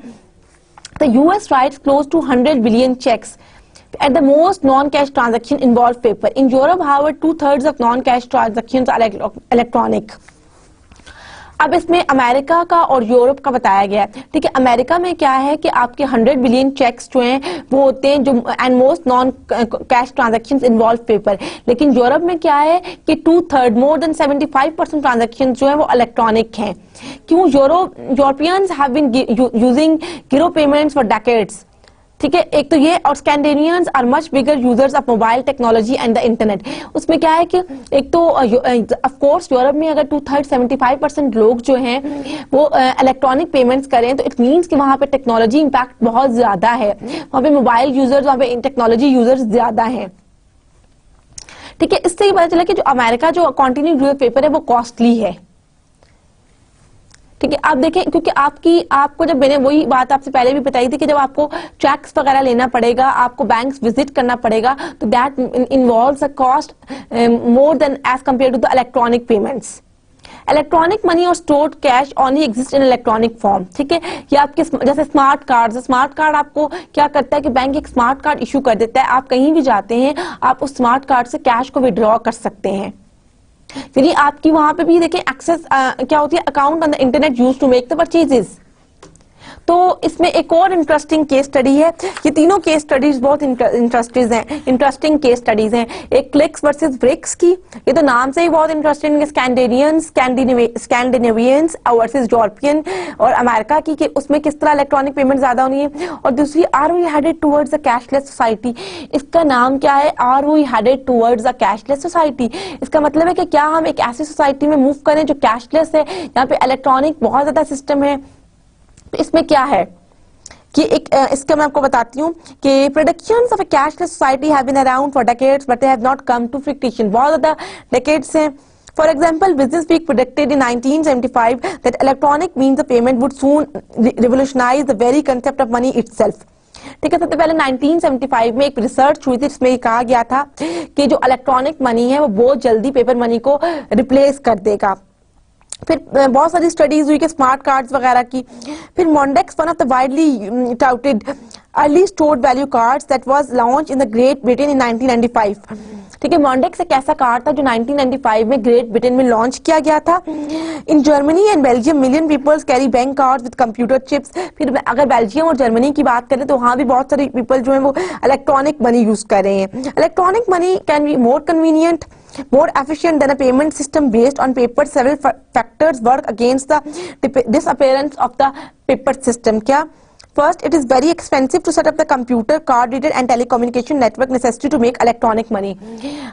The US writes close to 100 billion checks at the most non-cash transaction involve paper. In Europe, however, 2/3 of non-cash transactions are electronic. अब इसमें अमेरिका का और यूरोप का बताया गया है। ठीक है, अमेरिका में क्या है कि आपके 100 बिलियन चेक्स जो हैं वो होते हैं, जो and most non cash transactions involve paper. लेकिन यूरोप में क्या है कि 2/3, मोर देन 75% ट्रांजैक्शंस जो है वो इलेक्ट्रॉनिक हैं। क्यों? Europeans have been using giro payments for decades. ठीक है, एक तो ये, और Scandinavians are much bigger users of mobile technology and the internet. उसमें क्या है कि एक तो ऑफ कोर्स यूरोप में अगर 2/3 75% लोग जो हैं वो इलेक्ट्रॉनिक पेमेंट्स करें तो इट मीन्स कि वहां पे टेक्नोलॉजी इम्पैक्ट बहुत ज्यादा है, वहां पे मोबाइल यूजर्स, वहां पे टेक्नोलॉजी यूजर्स ज्यादा हैं। ठीक है, इससे ही पता चला कि जो अमेरिका जो कॉन्टिन्यू पेपर है वो कॉस्टली है। ठीक है, आप देखें, क्योंकि आपको जब मैंने वही बात आपसे पहले भी बताई थी कि जब आपको चेक्स वगैरह लेना पड़ेगा, आपको बैंक्स विजिट करना पड़ेगा, तो that involves a cost more than as compare to the electronic payments. Electronic money और stored cash only exist in electronic form. ठीक है, ये आपके जैसे स्मार्ट कार्ड आपको क्या करता है कि बैंक एक स्मार्ट कार्ड इशू कर देता है, आप कहीं भी जाते हैं आप उस स्मार्ट कार्ड से कैश को विड्रॉ कर सकते हैं। फिर आपकी वहां पे भी देखें एक्सेस क्या होती है, account on the internet use to make the purchases. तो इसमें एक और इंटरेस्टिंग केस स्टडी है, ये तीनों केस स्टडीज बहुत इंटरेस्टिंग केस स्टडीज हैं। एक क्लिक्स वर्सेस ब्रिक्स की, ये तो नाम से ही बहुत इंटरेस्टिंग है, स्कैंडिनेवियंस वर्सेस यूरोपियन और अमेरिका की, कि उसमें किस तरह इलेक्ट्रॉनिक पेमेंट ज्यादा होनी है। और दूसरी, are we headed towards a cashless society. इसका नाम क्या है, are we headed towards a cashless society. इसका मतलब है कि क्या हम एक ऐसी सोसाइटी में मूव करें जो कैशलेस है, यहाँ पे इलेक्ट्रॉनिक बहुत ज्यादा सिस्टम है। इसमें क्या है कि इसका मैं आपको बताती हूँ कि predictions of a cashless society have been around for decades but they have not come to fruition. बहुत ज्यादा डेकेड्स हैं For example, Business Week predicted in 1975 that electronic means of payment would soon revolutionize the very concept of money itself. ठीक है, सबसे पहले 1975 में एक रिसर्च हुई थी जिसमें ये कहा गया था कि जो इलेक्ट्रॉनिक मनी है वो बहुत जल्दी पेपर मनी को रिप्लेस कर देगा. फिर बहुत सारी स्टडीज हुई कि स्मार्ट कार्ड्स वगैरह की. फिर Mondex, one of the widely touted early stored value cards that was launch in the great Britain in 1995. ठीक है, मोंडेक्स एक ऐसा कार्ड था जो 1995 में ग्रेट ब्रिटेन में लॉन्च किया गया था. In Germany and Belgium million peoples carry bank cards with computer chips. फिर अगर बेल्जियम और जर्मनी की बात करें तो वहां भी बहुत सारे पीपल जो है वो इलेक्ट्रॉनिक मनी यूज कर रहे हैं. Electronic money can be more convenient, more efficient than a payment system based on paper. Several factors work against the disappearance of the paper system. क्या? First, it is very expensive to set up the computer, card reader and telecommunication network necessary to make electronic money.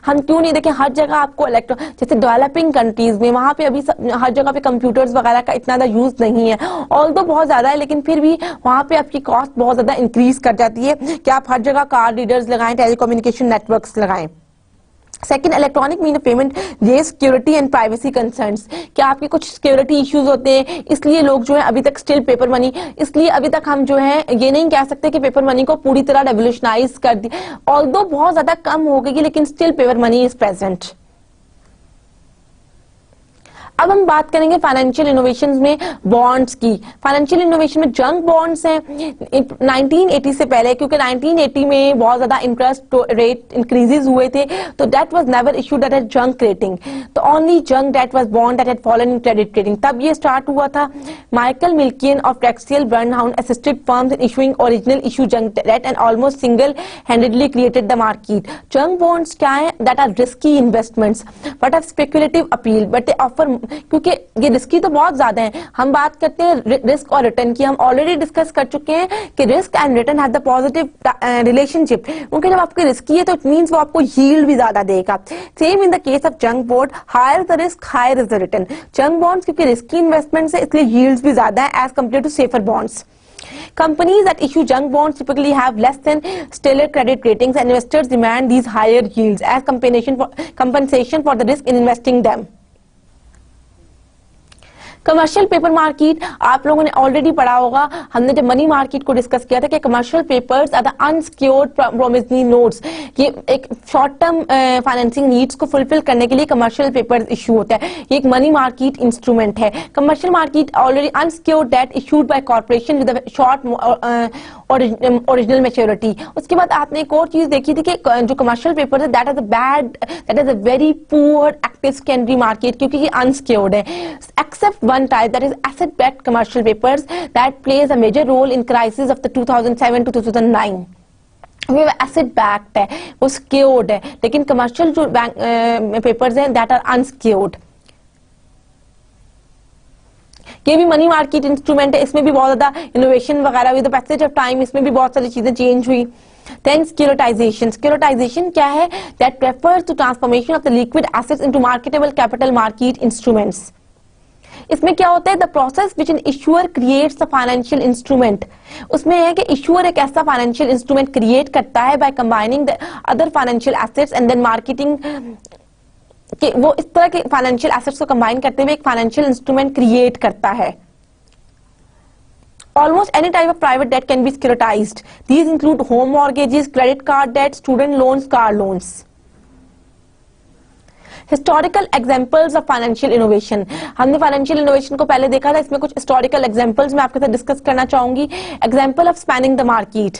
हम क्यों नहीं देखें, हर जगह आपको जैसे डेवलपिंग कंट्रीज में वहां पे अभी हर जगह पे कंप्यूटर्स वगैरह का इतना ज्यादा यूज नहीं है. ऑल्दो बहुत ज्यादा है लेकिन फिर भी वहां पे आपकी कॉस्ट बहुत ज्यादा इंक्रीज कर जाती है कि आप हर जगह कार्ड रीडर्स लगाएं, टेलीकम्युनिकेशन नेटवर्क्स लगाएं. Second, electronic mean of payment ये सिक्योरिटी एंड प्राइवेसी कंसर्न्स. क्या आपके कुछ सिक्योरिटी इश्यूज होते हैं, इसलिए लोग जो है अभी तक स्टिल पेपर मनी, इसलिए अभी तक हम जो है ये नहीं कह सकते कि पेपर मनी को पूरी तरह रेवोल्यूशनाइज कर दी. ऑल्दो बहुत ज्यादा कम हो गई लेकिन still paper money is present. अब हम बात करेंगे फाइनेंशियल इनोवेशन में बॉन्ड्स की. फाइनेंशियल इनोवेशन में जंक बॉन्ड्स हैं 1980 से पहले, क्योंकि 1980 में बहुत ज्यादा इंटरेस्ट रेट इंक्रीजेस हुए थे तो that was never issued at junk rating. तो only junk that was bond that had fallen in credit rating. तब ये स्टार्ट हुआ था. Michael Milken of textile Burnham assisted firms in issuing original issue junk debt and almost single handedly created the market. Junk bonds क्या है? That are risky investments but have speculative appeal but they offer. क्योंकि ये रिस्की तो बहुत ज्यादा है. हम बात करते हैं रिस्क और रिटर्न की. हम ऑलरेडी डिस्कस कर चुके हैं कि risk and return have the positive relationship. क्योंकि जब आपकी रिस्की है तो इट मींस वो आपको यील्ड भी ज्यादा देगा. Same in the case of junk bond, higher the risk higher is the return. Junk bonds क्योंकि रिस्की इन्वेस्टमेंट है इसलिए यील्ड्स भी ज्यादा है as compare to safer bonds. Companies that issue junk bonds typically have less than stellar credit ratings and investors demand these higher yields as compensation for the risk in investing them. Commercial paper market आप लोगों ने ऑलरेडी पढ़ा होगा. हमने जब मनी मार्केट को डिस्कस किया था कि commercial papers are the unsecured promissory notes. ये एक शॉर्ट टर्म फाइनेंसिंग नीड्स को फुलफिल करने के लिए कमर्शियल पेपर्स इशू होता है. ये एक मनी मार्केट इंस्ट्रूमेंट है. Commercial market already unsecured debt issued by corporation with short original maturity. उसके बाद आपने एक और चीज देखी थी कि जो कमर्शियल पेपर है that is a very poor active secondary market क्योंकि ये अनसिक्योर्ड है. Except one type, that is asset backed commercial papers that plays a major role in crisis of the 2007 to 2009. वो एसेट बैक्ड है, वो सिक्योर्ड है. लेकिन कमर्शियल जो बैंक पेपर्स हैं दैट आर अनसिक्योर्ड. ये भी मनी मार्केट इंस्ट्रूमेंट है. इसमें भी बहुत ज्यादा इनोवेशन वगैरह हुई. द पैसेज ऑफ टाइम इसमें भी बहुत सारी चीजें चेंज हुई. Then securitization. Securitization क्या है? That refers to transformation of the liquid assets into marketable capital market instruments. इसमें क्या होता है? The process which N issuer creates the financial instrument. उसमें है कि इशूअर एक ऐसा फाइनेंशियल इंस्ट्रूमेंट क्रिएट करता है by combining the other financial assets and then marketing. कि वो इस तरह के फाइनेंशियल एसेट्स को कंबाइन करते हुए एक फाइनेंशियल इंस्ट्रूमेंट क्रिएट करता है. Almost any type of private debt can be securitized. These include home mortgages, credit card debt, student loans, car loans. Historical examples of financial innovation. हमने फाइनेंशियल इनोवेशन को पहले देखा था. इसमें कुछ हिस्टोरिकल एग्जाम्पल्स मैं आपके साथ डिस्कस करना चाहूंगी. Example of spanning the market.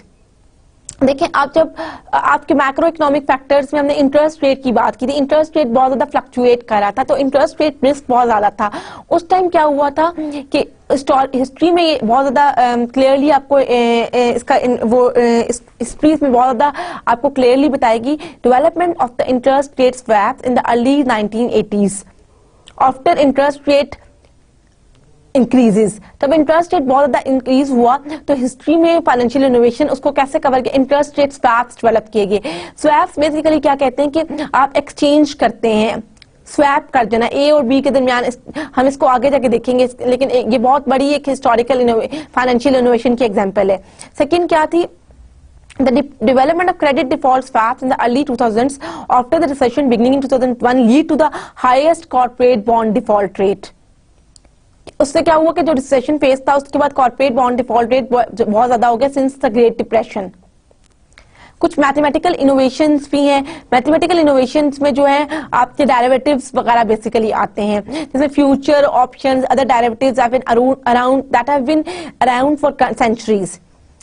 देखें, आप जब आपके मैक्रो इकोनॉमिक फैक्टर्स में हमने इंटरेस्ट रेट की बात की थी. इंटरेस्ट रेट बहुत ज्यादा फ्लक्चुएट कर रहा था तो इंटरेस्ट रेट रिस्क बहुत ज्यादा था. उस टाइम क्या हुआ था कि हिस्ट्री में ये बहुत ज्यादा क्लियरली आपको इसका हिस्ट्री में बहुत ज्यादा आपको क्लियरली बताएगी. Development of the interest rate swaps in the early 1980s after interest rate increases. तब इंटरेस्ट रेट बहुत ज्यादा इंक्रीज हुआ तो हिस्ट्री में फाइनेंशियल इनोवेशन उसको कैसे कवर किया? इंटरेस्ट रेट स्वैप्स डेवलप किए गए. स्वैप्स बेसिकली क्या कहते हैं कि आप एक्सचेंज करते हैं. स्वैप कर देना ए और बी के दरमियान. हम इसको आगे जाके देखेंगे लेकिन ये बहुत बड़ी एक हिस्टोरिकल फाइनेंशियल इनोवेशन की एग्जांपल है. सेकंड क्या थी? The development of credit default swaps in the early 2000s after the recession beginning in 2001 lead to the highest corporate bond default rate. उससे क्या हुआ कि जो रिसेशन फेज था उसके बाद कॉर्पोरेट बॉन्ड डिफॉल्ट रेट बहुत ज्यादा हो गया सिंस द ग्रेट डिप्रेशन. कुछ मैथमेटिकल इनोवेशंस भी हैं. मैथमेटिकल इनोवेशंस में जो है आपके डेरिवेटिव्स वगैरह बेसिकली आते हैं, जैसे future options, other derivatives have been around that have been around for centuries.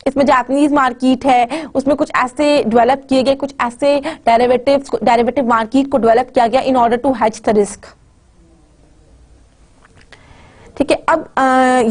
इसमें जापानीज मार्केट है, उसमें कुछ ऐसे डेवलप किए गए, कुछ ऐसे डेरिवेटिव मार्केट को डेवलप किया गया in order to hedge the risk. ठीक है. अब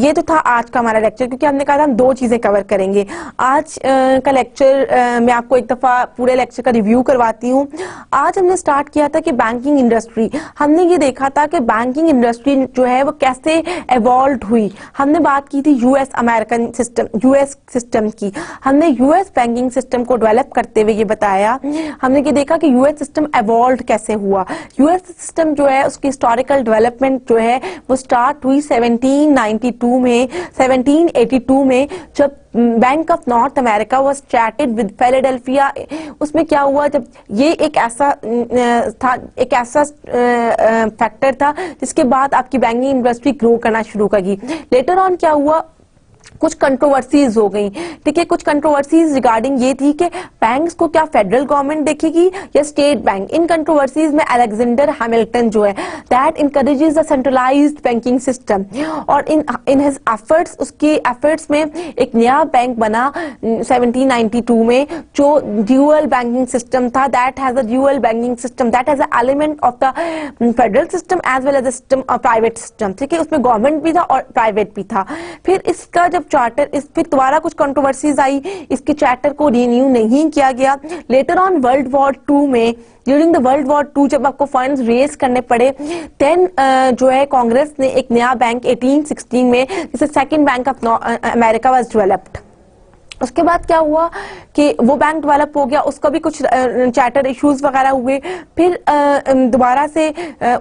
ये तो था आज का हमारा लेक्चर, क्योंकि हमने कहा था हम दो चीजें कवर करेंगे. आज का लेक्चर मैं आपको एक दफा पूरे लेक्चर का रिव्यू करवाती हूँ. आज हमने स्टार्ट किया था कि बैंकिंग इंडस्ट्री, हमने ये देखा था कि बैंकिंग इंडस्ट्री जो है वो कैसे एवॉल्व हुई. हमने बात की थी US American system, US system की. हमने यूएस बैंकिंग सिस्टम को डेवलप करते हुए ये बताया, हमने ये देखा कि यूएस सिस्टम एवॉल्व कैसे हुआ. यूएस सिस्टम जो है उसकी हिस्टोरिकल डेवलपमेंट जो है वो स्टार्ट हुई 1792 में, 1782 में, जब bank of North America was started with Philadelphia. उसमें क्या हुआ, जब ये एक ऐसा था, एक ऐसा फैक्टर था जिसके बाद आपकी बैंकिंग इंडस्ट्री ग्रो करना शुरू करी. लेटर ऑन क्या हुआ, कुछ कंट्रोवर्सीज हो गई. ठीक है, कुछ कंट्रोवर्सीज रिगार्डिंग ये थी कि बैंक्स को क्या फेडरल गवर्नमेंट देखेगी या स्टेट बैंक. इन कंट्रोवर्सीज में अलेक्जेंडर हैमिल्टन जो है that encourages the centralised banking system, और इन हिज एफर्ट्स, उसके एफर्ट्स में एक नया बैंक बना 1792 में जो ड्यूअल बैंकिंग सिस्टम था. That has a dual banking system that has a element of the federal system as well as the system of private system. ठीक है, उसमें गवर्नमेंट भी था और प्राइवेट भी था. फिर इसका जब चार्टर, इस फिर दोबारा कुछ कंट्रोवर्सीज आई, इसके चार्टर को रिन्यू नहीं किया गया. लेटर ऑन वर्ल्ड वॉर 2 में, ड्यूरिंग द वर्ल्ड वॉर 2 जब आपको फंड्स रेज करने पड़े, देन जो है कांग्रेस ने एक नया बैंक 1816 में, जिसे second bank of America was developed. उसके बाद क्या हुआ कि वो बैंक डेवलप हो गया, उसका भी कुछ चार्टर इश्यूज वगैरह हुए. फिर दोबारा से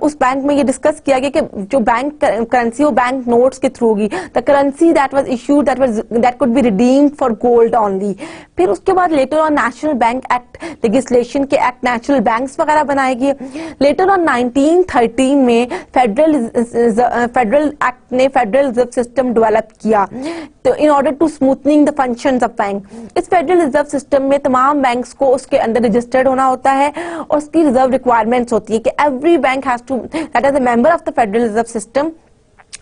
उस बैंक में ये डिस्कस किया गया कि जो बैंक करेंसी वो बैंक नोट्स के थ्रू होगी. The currency that was issued that could be redeemed for gold only. फिर उसके बाद later on national bank act legislation के एक्ट, नेशनल बैंक्स वगैरह बनाए गए. लेटर ऑन 1913 में फेडरल एक्ट ने फेडरल रिजर्व सिस्टम डेवलप किया, तो in order to smoothening the functions of bank. इस फेडरल रिजर्व सिस्टम में तमाम बैंक्स को उसके अंदर रजिस्टर्ड होना होता है और उसकी रिजर्व रिक्वायरमेंट्स होती है कि every bank has to, that is a member of the federal reserve system,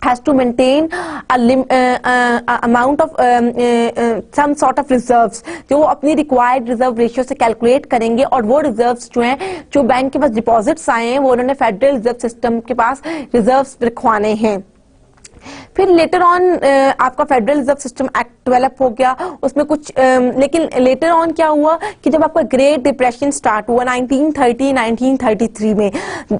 has to maintain amount of some sort of reserves, जो वो अपनी required reserve ratio से calculate करेंगे, और वो reserves जो हैं, जो बैंक के पास deposits आए हैं, वो उन्होंने फेडरल रिजर्व सिस्टम के पास reserves रखवाने हैं. फिर लेटर ऑन आपका federal reserve system act develop हो गया, उसमें कुछ लेकिन लेटर ऑन क्या हुआ कि जब आपका ग्रेट डिप्रेशन स्टार्ट हुआ 1933 में,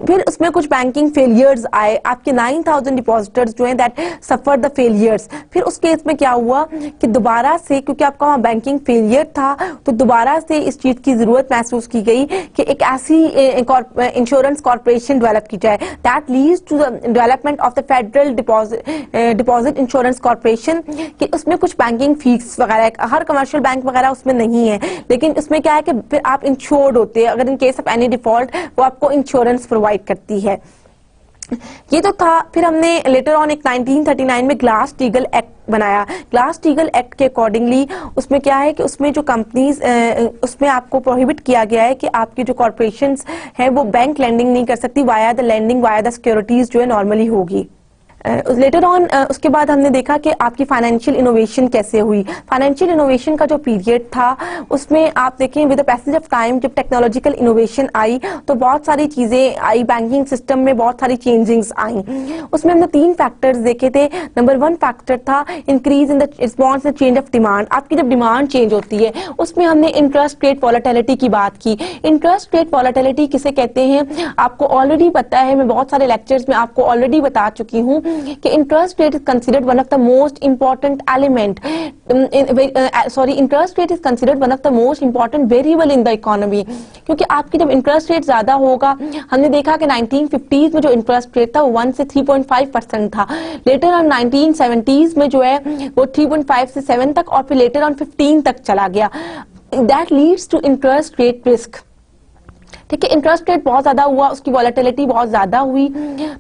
फिर उसमें कुछ बैंकिंग फेलियर्स आए. आपके 9000 डिपॉजिटर्स जो हैं दैट सफर द फेलियर्स. फिर उस केस में क्या हुआ कि दोबारा से, क्योंकि आपका वहाँ बैंकिंग फेलियर था, तो दोबारा से इस चीज की जरूरत महसूस की गई कि एक ऐसी इंश्योरेंस कॉर्पोरेशन डेवलप की जाए. That leads to the development of the federal deposit insurance corporation, कि उसमें कुछ बैंकिंग फीस वगैरह, हर कमर्शियल बैंक वगैरह उसमें नहीं है, लेकिन उसमें क्या है कि फिर आप इंश्योर्ड होते हैं, अगर in case of any default वो आपको इंश्योरेंस प्रोवाइड करती है. ये तो था. फिर हमने लेटर ऑन एक 1939 में ग्लास स्टीगल एक्ट बनाया. ग्लास स्टीगल एक्ट के अकॉर्डिंगली उसमें क्या है कि उसमें जो कंपनीज, उसमें आपको प्रोहिबिट किया गया है कि आपकी जो कॉर्पोरेशंस हैं वो बैंक लेंडिंग नहीं कर सकती, via the lending, via the securities जो है नॉर्मली होगी. लेटर ऑन उसके बाद हमने देखा कि आपकी फाइनेंशियल इनोवेशन कैसे हुई. फाइनेंशियल इनोवेशन का जो पीरियड था उसमें आप देखें with the passage of time जब टेक्नोलॉजिकल इनोवेशन आई तो बहुत सारी चीजें आई, बैंकिंग सिस्टम में बहुत सारी चेंजिंग्स आई. उसमें हमने 3 फैक्टर्स देखे थे. नंबर 1 फैक्टर था increase in the response change of demand. आपकी जब डिमांड चेंज होती है उसमें हमने इंटरेस्ट रेट वॉलेटिलिटी की बात की. इंटरेस्ट रेट वॉलेटिलिटी किसे कहते हैं आपको ऑलरेडी पता है, मैं बहुत सारे लेक्चर्स में आपको ऑलरेडी बता चुकी हूँ कि interest rate is considered one of the most important element, interest rate is considered one of the most important variable in the economy. क्योंकि आपकी जब इंटरेस्ट रेट ज्यादा होगा, हमने देखा कि 1950s में जो इंटरेस्ट रेट था वो 1 से 3.5% था. लेटर ऑन 1970s में जो है वो 3.5 से 7 तक, और फिर लेटर ऑन 15 तक चला गया. That leads to interest rate risk. ठीक है, इंटरेस्ट रेट बहुत ज्यादा हुआ, उसकी वॉलेटिलिटी बहुत ज्यादा हुई,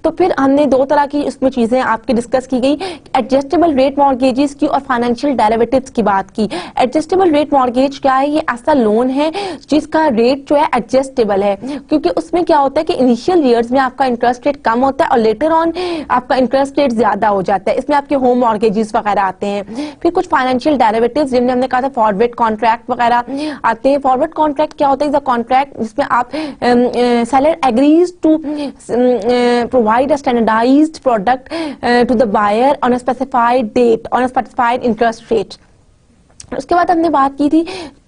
तो फिर हमने दो तरह की इसमें चीजें आपकी डिस्कस की गई, एडजस्टेबल रेट मॉर्गेजेस की और फाइनेंशियल डेरिवेटिव्स की बात की। एडजस्टेबल रेट मॉर्गेज क्या है? ये ऐसा लोन है जिसका रेट जो है एडजस्टेबल है, क्योंकि उसमें क्या होता है कि इनिशियल ईयर्स में आपका इंटरेस्ट रेट कम होता है और लेटर ऑन आपका इंटरेस्ट रेट ज्यादा हो जाता है। इसमें आपके होम मॉर्गेजेस वगैरह आते हैं। फिर कुछ फाइनेंशियल डेरिवेटिव्स जिनमें हमने कहा था फॉरवर्ड कॉन्ट्रैक्ट वगैरह आते हैं। फॉरवर्ड कॉन्ट्रैक्ट क्या होता है? कॉन्ट्रैक्ट जिसमें आप seller agrees to provide a standardized product to the buyer on a specified date, on a specified interest rate. उसके बाद हमने बात की थी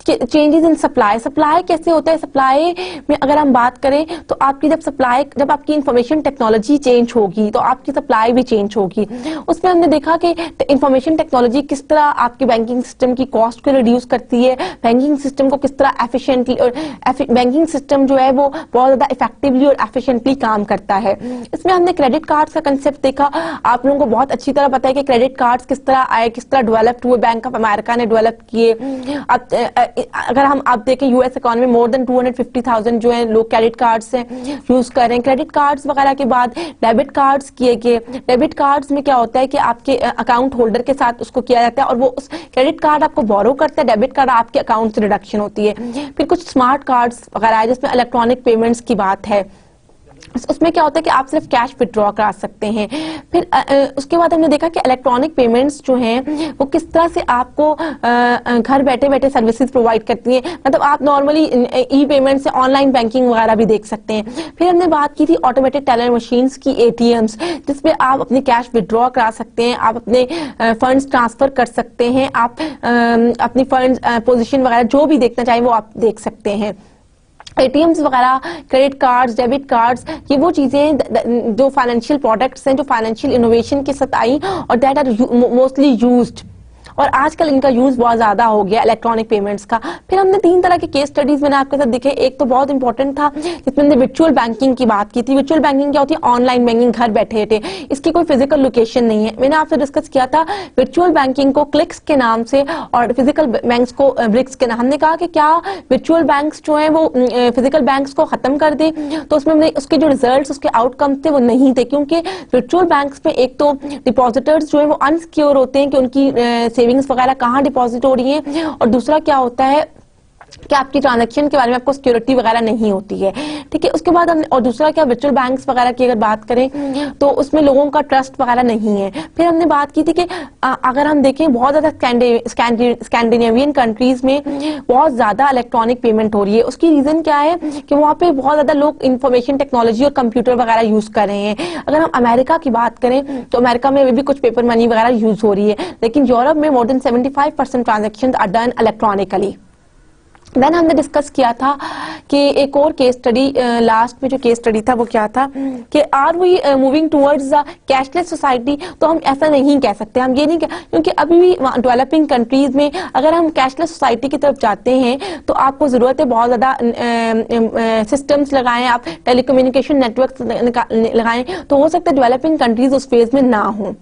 चेंजेस इन सप्लाई। सप्लाई कैसे होता है? सप्लाई में अगर हम बात करें तो आपकी जब आपकी इंफॉर्मेशन टेक्नोलॉजी चेंज होगी तो आपकी सप्लाई भी चेंज होगी। उसमें हमने देखा कि इंफॉर्मेशन टेक्नोलॉजी किस तरह आपके बैंकिंग सिस्टम की कॉस्ट को रिड्यूस करती है, बैंकिंग सिस्टम को किस तरह एफिशिएंटली और बैंकिंग सिस्टम जो है वो बहुत ज्यादा इफेक्टिवली और एफिशिएंटली काम करता है। इसमें हमने क्रेडिट कार्ड का कंसेप्ट देखा। आप लोगों को बहुत अच्छी तरह पता है कि क्रेडिट कार्ड्स किस तरह आए, किस तरह डेवलप हुए, बैंक ऑफ अमेरिका ने डेवलप किए। अगर हम आप देखें यूएस इकोनॉमी में मोर देन 250,000 जो है लोग क्रेडिट कार्ड्स यूज कर रहे हैं। क्रेडिट कार्ड्स वगैरह के बाद डेबिट कार्ड्स किए गए। डेबिट कार्ड्स में क्या होता है कि आपके अकाउंट होल्डर के साथ उसको किया जाता है और वो उस क्रेडिट कार्ड आपको बोरो करता है, डेबिट कार्ड आपके अकाउंट से रिडक्शन होती है। फिर कुछ स्मार्ट कार्ड्स वगैरह है जिसमें इलेक्ट्रॉनिक पेमेंट्स की बात है। उसमें क्या होता है कि आप सिर्फ कैश विड्रॉ करा सकते हैं। फिर उसके बाद हमने देखा कि इलेक्ट्रॉनिक पेमेंट्स जो हैं वो किस तरह से आपको घर बैठे बैठे सर्विसेज प्रोवाइड करती हैं। मतलब आप नॉर्मली ई पेमेंट से ऑनलाइन बैंकिंग वगैरह भी देख सकते हैं। फिर हमने बात की थी ऑटोमेटेड टेलर मशीन्स की, एटीएम्स, जिसमें आप अपने कैश विड्रॉ करा सकते हैं, आप अपने फंड्स ट्रांसफर कर सकते हैं, आप अपनी फंड्स पोजीशन वगैरह जो भी देखना चाहें वो आप देख सकते हैं। एटीएम्स वगैरह, क्रेडिट कार्ड्स, डेबिट कार्ड्स, ये वो चीजें हैं जो फाइनेंशियल प्रोडक्ट्स हैं जो फाइनेंशियल इनोवेशन के साथ आई और दैट आर मोस्टली यूज्ड, और आजकल इनका यूज बहुत ज्यादा हो गया इलेक्ट्रॉनिक पेमेंट्स का। फिर हमने 3 तरह के केस स्टडीज मैंने आपके साथ दिखे। एक तो बहुत इंपॉर्टेंट था जिसमें हमने वर्चुअल बैंकिंग की बात की थी। वर्चुअल बैंकिंग क्या होती है? ऑनलाइन बैंकिंग, घर बैठे बैठे, इसकी कोई फिजिकल लोकेशन नहीं है। मैंने आपसे डिस्कस किया था वर्चुअल बैंकिंग को क्लिक्स के नाम से और फिजिकल बैंक्स को ब्रिक्स के नाम। हमने कहा कि क्या वर्चुअल बैंक्स जो है वो फिजिकल बैंक्स को खत्म कर दे, तो उसमें हमने उसके जो रिजल्ट, उसके आउटकम्स थे वो नहीं थे, क्योंकि वर्चुअल बैंक्स में एक तो डिपॉजिटर्स जो है वो अनसिक्योर होते हैं कि उनकी सेविंग्स वगैरह कहाँ डिपॉजिट हो रही है, और दूसरा क्या होता है कि आपकी ट्रांजैक्शन के बारे में आपको सिक्योरिटी वगैरह नहीं होती है। ठीक है, उसके बाद हम और दूसरा क्या वर्चुअल बैंक्स वगैरह की अगर बात करें तो उसमें लोगों का ट्रस्ट वगैरह नहीं है। फिर हमने बात की थी कि अगर हम देखें बहुत ज्यादा स्कैंडिनेवियन कंट्रीज में बहुत ज्यादा इलेक्ट्रॉनिक पेमेंट हो रही है। उसकी रीजन क्या है कि वहाँ पे बहुत ज्यादा लोग इंफॉर्मेशन टेक्नोलॉजी और कंप्यूटर वगैरह यूज कर रहे हैं। अगर हम अमेरिका की बात करें तो अमेरिका में भी कुछ पेपर मनी वगैरह यूज हो रही है, लेकिन यूरोप में more than 75% transaction are done electronically. Then हमने डिस्कस किया था कि एक और केस स्टडी, लास्ट में जो केस स्टडी था वो क्या था कि are we moving towards the cashless society. तो हम ऐसा नहीं कह सकते, हम ये नहीं कह, क्योंकि अभी भी डेवलपिंग कंट्रीज में अगर हम कैशलेस सोसाइटी की तरफ जाते हैं तो आपको जरूरत है बहुत ज्यादा सिस्टम्स लगाएं, आप टेलीकम्युनिकेशन नेटवर्क लगाएं, तो हो सकता है डेवलपिंग कंट्रीज उस फेज में ना हो।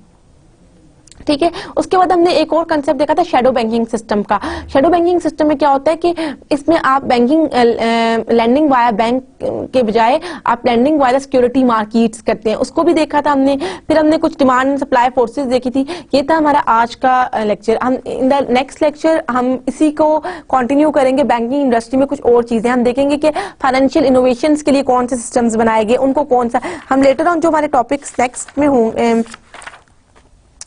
ठीक है, उसके बाद हमने एक और कंसेप्ट देखा था शैडो बैंकिंग सिस्टम का। शैडो बैंकिंग सिस्टम में क्या होता है कि इसमें आप बैंकिंग लैंडिंग वाया बैंक के बजाय आप लैंडिंग वाया सिक्योरिटी मार्केट्स करते हैं, उसको भी देखा था हमने। फिर हमने कुछ डिमांड एंड सप्लाई फोर्सेस देखी थी। ये था हमारा आज का लेक्चर। हम इन द नेक्स्ट लेक्चर हम इसी को कंटिन्यू करेंगे। बैंकिंग इंडस्ट्री में कुछ और चीजें हम देखेंगे कि फाइनेंशियल इनोवेशंस के लिए कौन से सिस्टम्स बनाए गए, उनको कौन सा हम लेटर ऑन जो हमारे टॉपिक्स नेक्स्ट में होंगे,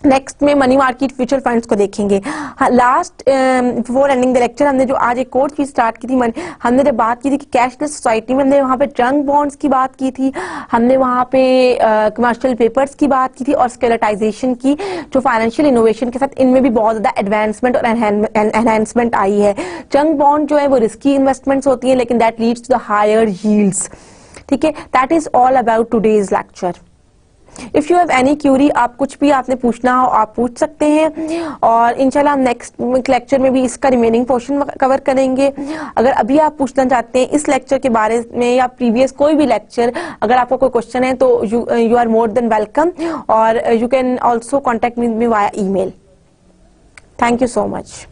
नेक्स्ट में मनी मार्केट फ्यूचर फंड्स को देखेंगे। Last before ending the lecture हमने जो आज एक कोर्स भी स्टार्ट की थी, हमने जब बात की थी कि कैशलेस सोसाइटी में हमने वहाँ पे जंक बॉन्ड्स की बात की थी, हमने वहाँ पे कमर्शियल पेपर्स की बात की थी और सिक्योरिटाइजेशन की, जो फाइनेंशियल इनोवेशन के साथ इनमें भी बहुत ज्यादा एडवांसमेंट और एनहांसमेंट आई है। जंक बॉन्ड जो है वो रिस्की इन्वेस्टमेंट्स होती है लेकिन that leads to the higher yields. ठीक है, that is all about today's lecture. If you have any query, आप कुछ भी आपने पूछना हो आप पूछ सकते हैं, और इंशाल्लाह हम नेक्स्ट लेक्चर में भी इसका रिमेनिंग पोर्शन कवर करेंगे। अगर अभी आप पूछना चाहते हैं इस लेक्चर के बारे में या प्रीवियस कोई भी लेक्चर, अगर आपको कोई क्वेश्चन है तो you are more than welcome, और you can also contact me via email. Thank you so much.